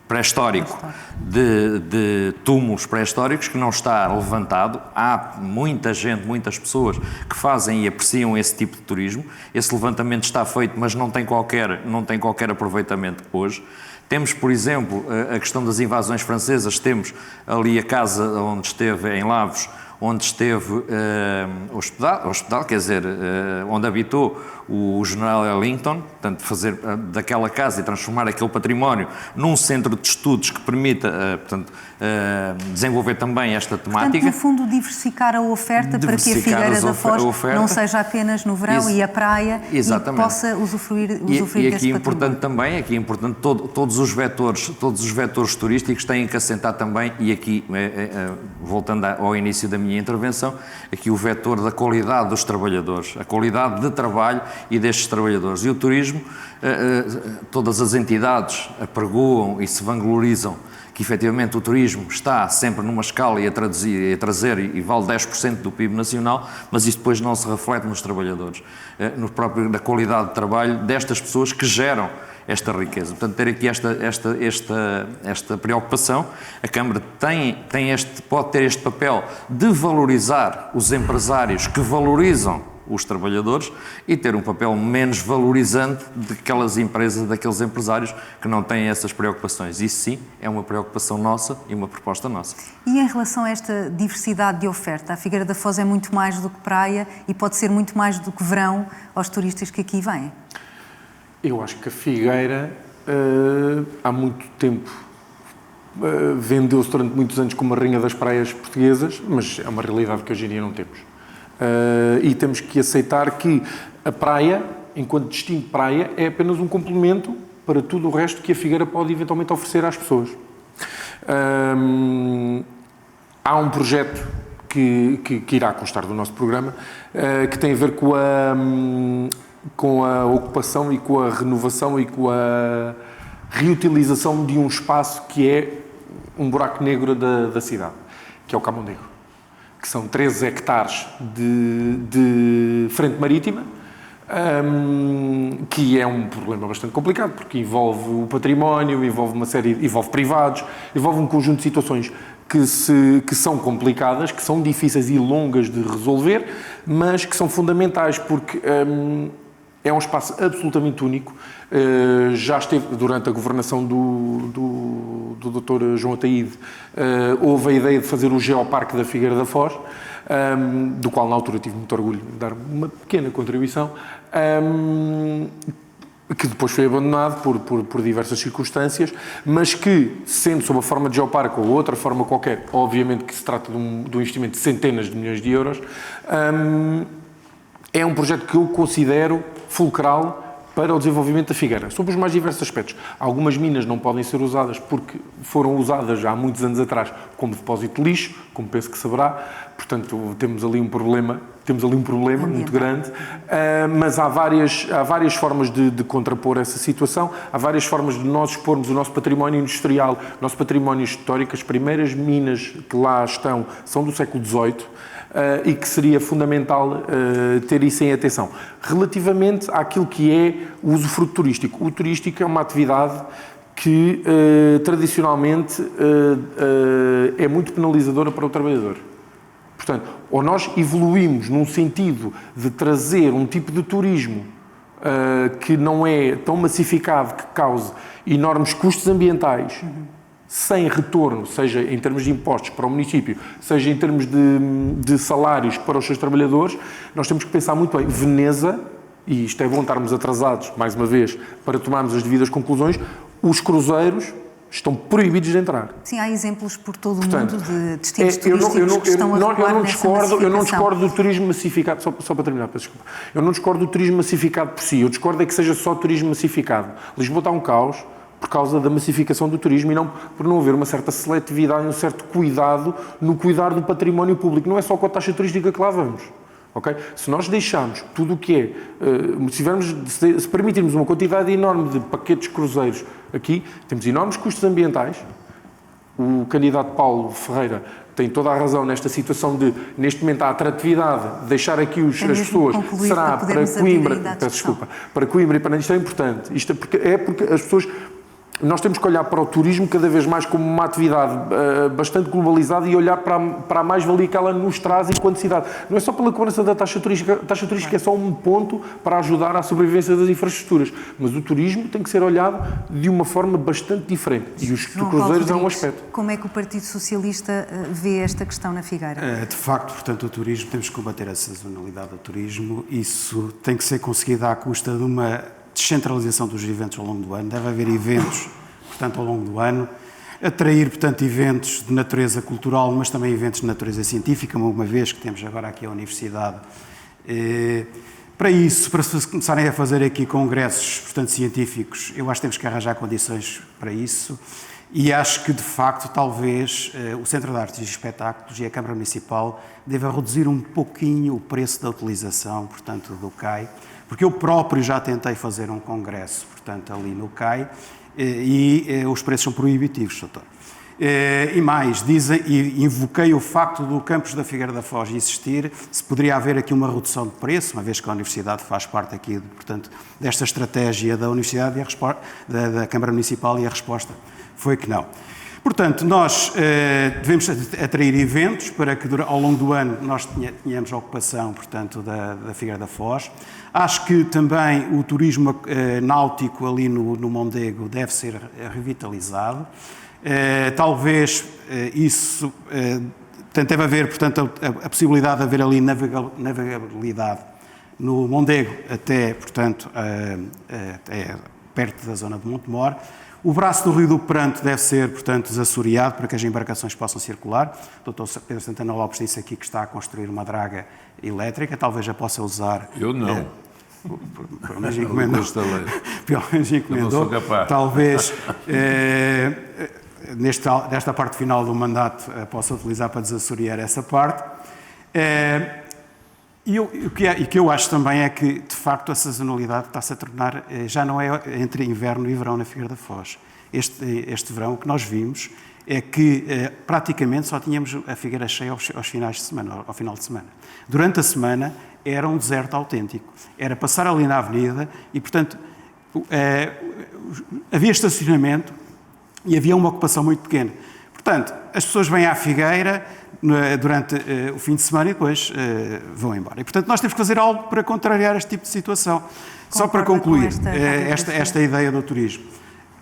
pré-histórico, de túmulos pré-históricos que não está levantado. Há muita gente, muitas pessoas que fazem e apreciam esse tipo de turismo. Esse levantamento está feito, mas não tem qualquer aproveitamento hoje. Temos, por exemplo, a questão das invasões francesas. Temos ali a casa onde esteve, em Lavos, onde esteve hospedado, quer dizer, onde habitou o general Wellington, portanto, fazer daquela casa e transformar aquele património num centro de estudos que permita, desenvolver também esta temática. Portanto, no fundo, diversificar a oferta para que a Figueira da Foz não seja apenas no verão e a praia, exatamente, e possa usufruir e desse património. Aqui é importante todos os vetores turísticos têm que assentar também, e aqui, voltando ao início da minha intervenção, aqui o vetor da qualidade dos trabalhadores, a qualidade de trabalho e destes trabalhadores. E o turismo, todas as entidades apregoam e se vanglorizam que efetivamente o turismo está sempre numa escala a trazer e vale 10% do PIB nacional, mas isso depois não se reflete nos trabalhadores, na qualidade de trabalho destas pessoas que geram esta riqueza. Portanto, ter aqui esta preocupação, a Câmara pode ter este papel de valorizar os empresários que valorizam os trabalhadores e ter um papel menos valorizante daquelas empresas, daqueles empresários que não têm essas preocupações. Isso sim é uma preocupação nossa e uma proposta nossa. E em relação a esta diversidade de oferta, a Figueira da Foz é muito mais do que praia e pode ser muito mais do que verão aos turistas que aqui vêm? Eu acho que a Figueira há muito tempo vendeu-se durante muitos anos como a rainha das praias portuguesas, mas é uma realidade que hoje em dia não temos. E temos que aceitar que a praia, enquanto destino de praia, é apenas um complemento para tudo o resto que a Figueira pode eventualmente oferecer às pessoas. Há um projeto que irá constar do nosso programa, que tem a ver com a ocupação e com a renovação e com a reutilização de um espaço que é um buraco negro da cidade, que é o Camondego, que são 13 hectares de frente marítima, que é um problema bastante complicado, porque envolve o património, envolve privados, envolve um conjunto de situações que são complicadas, que são difíceis e longas de resolver, mas que são fundamentais, porque é um espaço absolutamente único. Já esteve, durante a governação do Dr. João Ataíde, houve a ideia de fazer o Geoparque da Figueira da Foz, do qual na altura tive muito orgulho de dar uma pequena contribuição, que depois foi abandonado por diversas circunstâncias, mas que, sendo sob a forma de geoparque ou outra forma qualquer, obviamente que se trata de um investimento de centenas de milhões de euros, é um projeto que eu considero fulcral para o desenvolvimento da Figueira, sob os mais diversos aspectos. Algumas minas não podem ser usadas porque foram usadas já há muitos anos atrás como depósito de lixo, como penso que saberá, portanto temos ali um problema muito grande, mas há várias formas de contrapor essa situação, há várias formas de nós expormos o nosso património industrial, o nosso património histórico. As primeiras minas que lá estão são do século XVIII, e que seria fundamental ter isso em atenção. Relativamente àquilo que é o usufruto turístico. O turístico é uma atividade que tradicionalmente é muito penalizadora para o trabalhador. Portanto, ou nós evoluímos num sentido de trazer um tipo de turismo que não é tão massificado, que cause enormes custos ambientais, sem retorno, seja em termos de impostos para o município, seja em termos de salários para os seus trabalhadores, nós temos que pensar muito bem. Veneza, e isto é bom estarmos atrasados, mais uma vez, para tomarmos as devidas conclusões, os cruzeiros estão proibidos de entrar. Sim, há exemplos por todo o mundo de destinos turísticos que estão a recuar nessa massificação. Eu não discordo do turismo massificado, só para terminar, peço desculpa. Eu não discordo do turismo massificado por si, eu discordo é que seja só turismo massificado. Lisboa está um caos por causa da massificação do turismo e não por não haver uma certa seletividade e um certo cuidado no cuidar do património público. Não é só com a taxa turística que lá vamos. Okay? Se nós deixarmos tudo o que é, se permitirmos uma quantidade enorme de paquetes cruzeiros aqui, temos enormes custos ambientais. O candidato Paulo Ferreira tem toda a razão nesta situação de, neste momento, a atratividade de deixar aqui as pessoas, será para Coimbra, peço desculpa, para Coimbra e para isto é importante. Isto é porque as pessoas... Nós temos que olhar para o turismo cada vez mais como uma atividade bastante globalizada e olhar para a mais-valia que ela nos traz enquanto cidade. Não é só pela cobrança da taxa turística. A taxa turística é só um ponto para ajudar à sobrevivência das infraestruturas. Mas o turismo tem que ser olhado de uma forma bastante diferente. E os cruzeiros é um aspecto. Como é que o Partido Socialista vê esta questão na Figueira? De facto, portanto, o turismo, temos que combater a sazonalidade do turismo. Isso tem que ser conseguido à custa de uma descentralização dos eventos ao longo do ano. Deve haver eventos, portanto, ao longo do ano. Atrair, portanto, eventos de natureza cultural, mas também eventos de natureza científica, uma vez que temos agora aqui a Universidade. Para isso, para se começarem a fazer aqui congressos, portanto, científicos, eu acho que temos que arranjar condições para isso. E acho que, de facto, talvez o Centro de Artes e Espetáculos e a Câmara Municipal devem reduzir um pouquinho o preço da utilização, portanto, do CAI, porque eu próprio já tentei fazer um congresso, portanto, ali no CAI, e os preços são proibitivos, doutor. E mais, invoquei o facto do campus da Figueira da Foz existir, se poderia haver aqui uma redução de preço, uma vez que a Universidade faz parte aqui, portanto, desta estratégia da Universidade e da Câmara Municipal, e a resposta foi que não. Portanto, nós devemos atrair eventos para que ao longo do ano nós tenhamos a ocupação, portanto, da Figueira da Foz. Acho que também o turismo náutico ali no Mondego deve ser revitalizado. Talvez isso deve haver, portanto, a possibilidade de haver ali navegabilidade no Mondego até, portanto, até perto da zona de Montemor. O braço do Rio do Pranto deve ser, portanto, desassoreado para que as embarcações possam circular. O Dr. Pedro Santana Lopes disse aqui que está a construir uma draga elétrica, talvez já possa usar... Eu não. Pelo menos encomendou. Pelo menos encomendou. Talvez nesta parte final do mandato possa utilizar para desassorear essa parte. E o que eu acho também é que, de facto, a sazonalidade está-se a tornar, já não é entre inverno e verão na Figueira da Foz. Este verão, o que nós vimos é que praticamente só tínhamos a Figueira cheia aos finais de semana, ao final de semana. Durante a semana era um deserto autêntico. Era passar ali na avenida e, portanto, havia estacionamento e havia uma ocupação muito pequena. Portanto, as pessoas vêm à Figueira durante o fim de semana e depois vão embora. E, portanto, nós temos que fazer algo para contrariar este tipo de situação. Só para concluir esta ideia do turismo.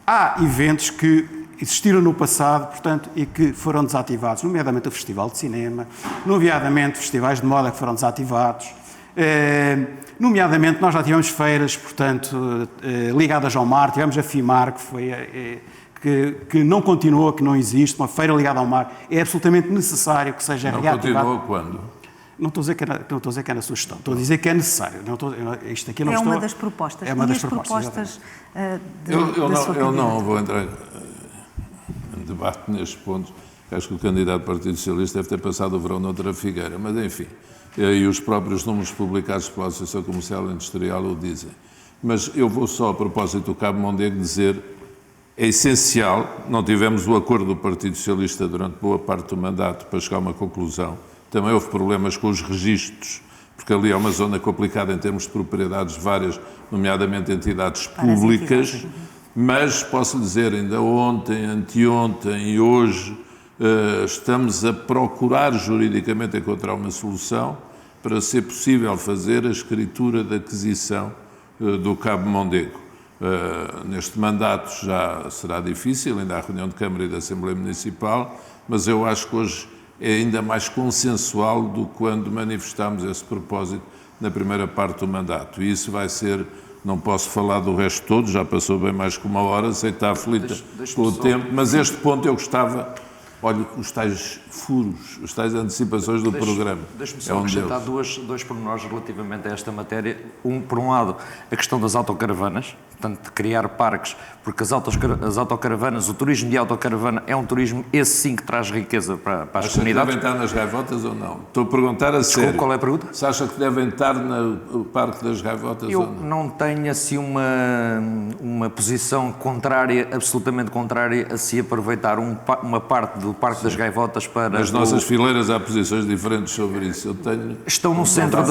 Há eventos que existiram no passado, portanto, e que foram desativados, nomeadamente o Festival de Cinema, nomeadamente festivais de moda que foram desativados, nomeadamente nós já tivemos feiras, portanto, ligadas ao mar, tivemos a FIMAR, que foi... Que não continuou, que não existe, uma feira ligada ao mar, é absolutamente necessário que seja reativada. Não continuou quando? Não estou a dizer que é na sua estou a dizer que é necessário. Isto aqui não uma das propostas. É uma das propostas. Eu não vou entrar em debate nestes pontos. Acho que o candidato do Partido Socialista deve ter passado o verão noutra figueira, mas enfim, e os próprios números publicados pela Associação Comercial e Industrial o dizem. Mas eu vou só, a propósito do Cabo Mondego, dizer... É essencial, não tivemos o acordo do Partido Socialista durante boa parte do mandato para chegar a uma conclusão. Também houve problemas com os registros, porque ali é uma zona complicada em termos de propriedades várias, nomeadamente entidades públicas, mas posso dizer, ainda ontem, anteontem e hoje, estamos a procurar juridicamente encontrar uma solução para ser possível fazer a escritura da aquisição do Cabo Mondego. Neste mandato já será difícil, ainda há reunião de Câmara e da Assembleia Municipal, mas eu acho que hoje é ainda mais consensual do que quando manifestámos esse propósito na primeira parte do mandato. E isso vai ser, não posso falar do resto todo, já passou bem mais que uma hora, sei que está aflita com o tempo, mas este ponto eu gostava... Olha, os tais furos, as tais antecipações do programa. Deixe-me só acrescentar dois pormenores relativamente a esta matéria. Por um lado, a questão das autocaravanas, portanto, de criar parques, porque as autocaravanas, o turismo de autocaravana é um turismo, esse sim, que traz riqueza para as comunidades. Devem estar nas gaivotas ou não? Estou a perguntar a sério. Qual é a pergunta? Se acha que devem estar no Parque das Gaivotas ou não? Eu não tenho assim uma posição contrária, absolutamente contrária, a se aproveitar uma parte do Parque das Gaivotas para... Nas nossas fileiras há posições diferentes sobre isso. Estão no centro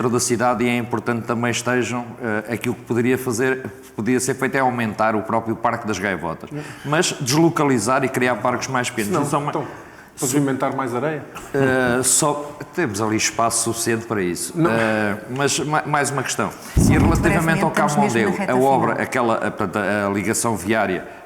da cidade, e é importante também estejam. Aquilo que podia ser feito é aumentar o próprio Parque das Gaivotas, mas deslocalizar e criar parques mais pequenos. Pavimentar mais areia? Só temos ali espaço suficiente para isso. Mas mais uma questão. E relativamente ao Cabo Mondego, a obra, a ligação viária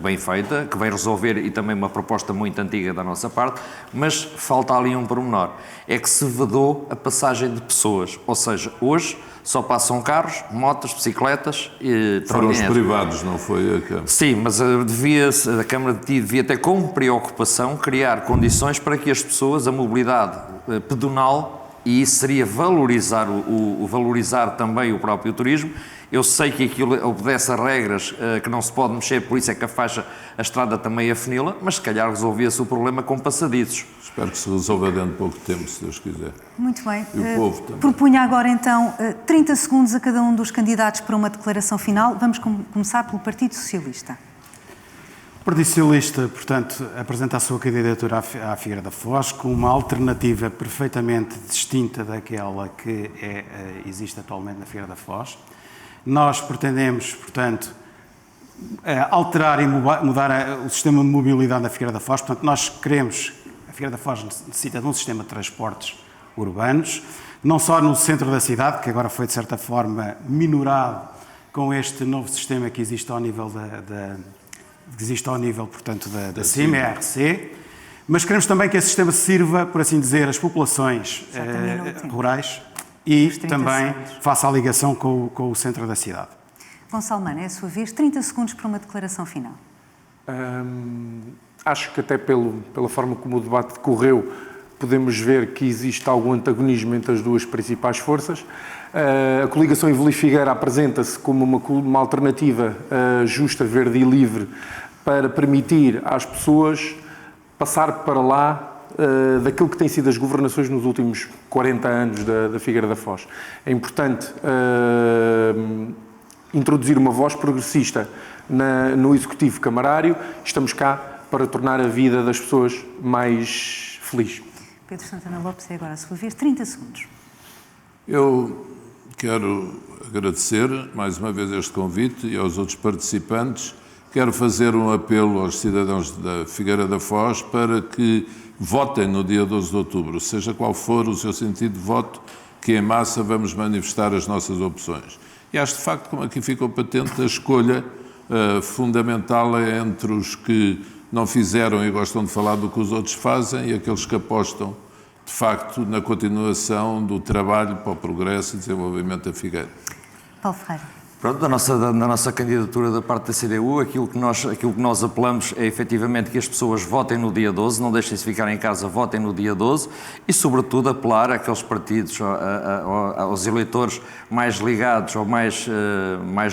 bem feita, que vai resolver, e também uma proposta muito antiga da nossa parte, mas falta ali um pormenor, é que se vedou a passagem de pessoas, ou seja, hoje só passam carros, motos, bicicletas e foram os privados, não foi a Câmara? Sim, mas a Câmara devia ter como preocupação criar condições para que as pessoas, a mobilidade pedonal, e isso seria valorizar também o próprio turismo. Eu sei que aquilo obedece a regras que não se pode mexer, por isso é que a estrada também afunila, mas se calhar resolvia-se o problema com passadiços. Espero que se resolva dentro de pouco tempo, se Deus quiser. Muito bem. E o povo também. Propunha agora então 30 segundos a cada um dos candidatos para uma declaração final. Vamos começar pelo Partido Socialista. O Partido Socialista, portanto, apresenta a sua candidatura à Figueira da Foz com uma alternativa perfeitamente distinta daquela que existe atualmente na Figueira da Foz. Nós pretendemos, portanto, alterar e mudar o sistema de mobilidade da Figueira da Foz. Portanto, nós queremos... A Figueira da Foz necessita de um sistema de transportes urbanos, não só no centro da cidade, que agora foi, de certa forma, minorado com este novo sistema que existe ao nível portanto, da CIM-ERC, mas queremos também que esse sistema sirva, por assim dizer, as populações rurais e também faça a ligação com o centro da cidade. Gonçalo Mano, é a sua vez, 30 segundos para uma declaração final. Acho que até pela forma como o debate decorreu, podemos ver que existe algum antagonismo entre as duas principais forças. A coligação Evelyn Figueira apresenta-se como uma alternativa justa, verde e livre para permitir às pessoas passar para lá daquilo que têm sido as governações nos últimos 40 anos da Figueira da Foz. É importante introduzir uma voz progressista no Executivo Camarário. Estamos cá para tornar a vida das pessoas mais feliz. Pedro Santana Lopes, é agora a sua vez, 30 segundos. Eu quero agradecer mais uma vez este convite e aos outros participantes. Quero fazer um apelo aos cidadãos da Figueira da Foz para que votem no dia 12 de outubro, seja qual for o seu sentido de voto, que em massa vamos manifestar as nossas opções. E acho de facto, como aqui ficou patente, a escolha fundamental é entre os que não fizeram e gostam de falar do que os outros fazem e aqueles que apostam, de facto, na continuação do trabalho para o progresso e desenvolvimento da Figueira. Paulo Ferreira. Pronto, na nossa candidatura da parte da CDU, aquilo que nós apelamos é efetivamente que as pessoas votem no dia 12, não deixem-se ficar em casa, votem no dia 12 e, sobretudo, apelar àqueles partidos, aos eleitores mais ligados ou mais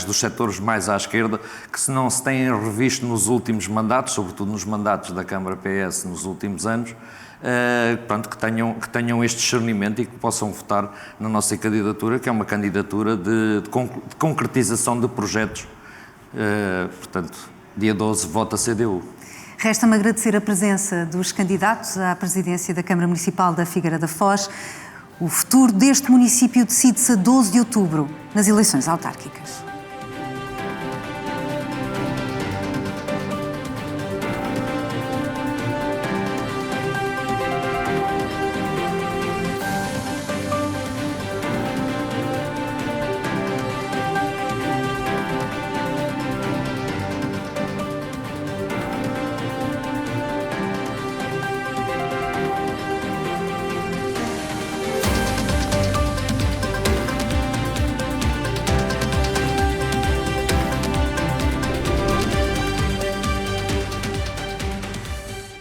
dos setores mais à esquerda, que se não se têm revisto nos últimos mandatos, sobretudo nos mandatos da Câmara PS nos últimos anos, pronto, que tenham este discernimento e que possam votar na nossa candidatura, que é uma candidatura de concretização de projetos. Portanto, dia 12, vota CDU. Resta-me agradecer a presença dos candidatos à presidência da Câmara Municipal da Figueira da Foz. O futuro deste município decide-se a 12 de outubro, nas eleições autárquicas.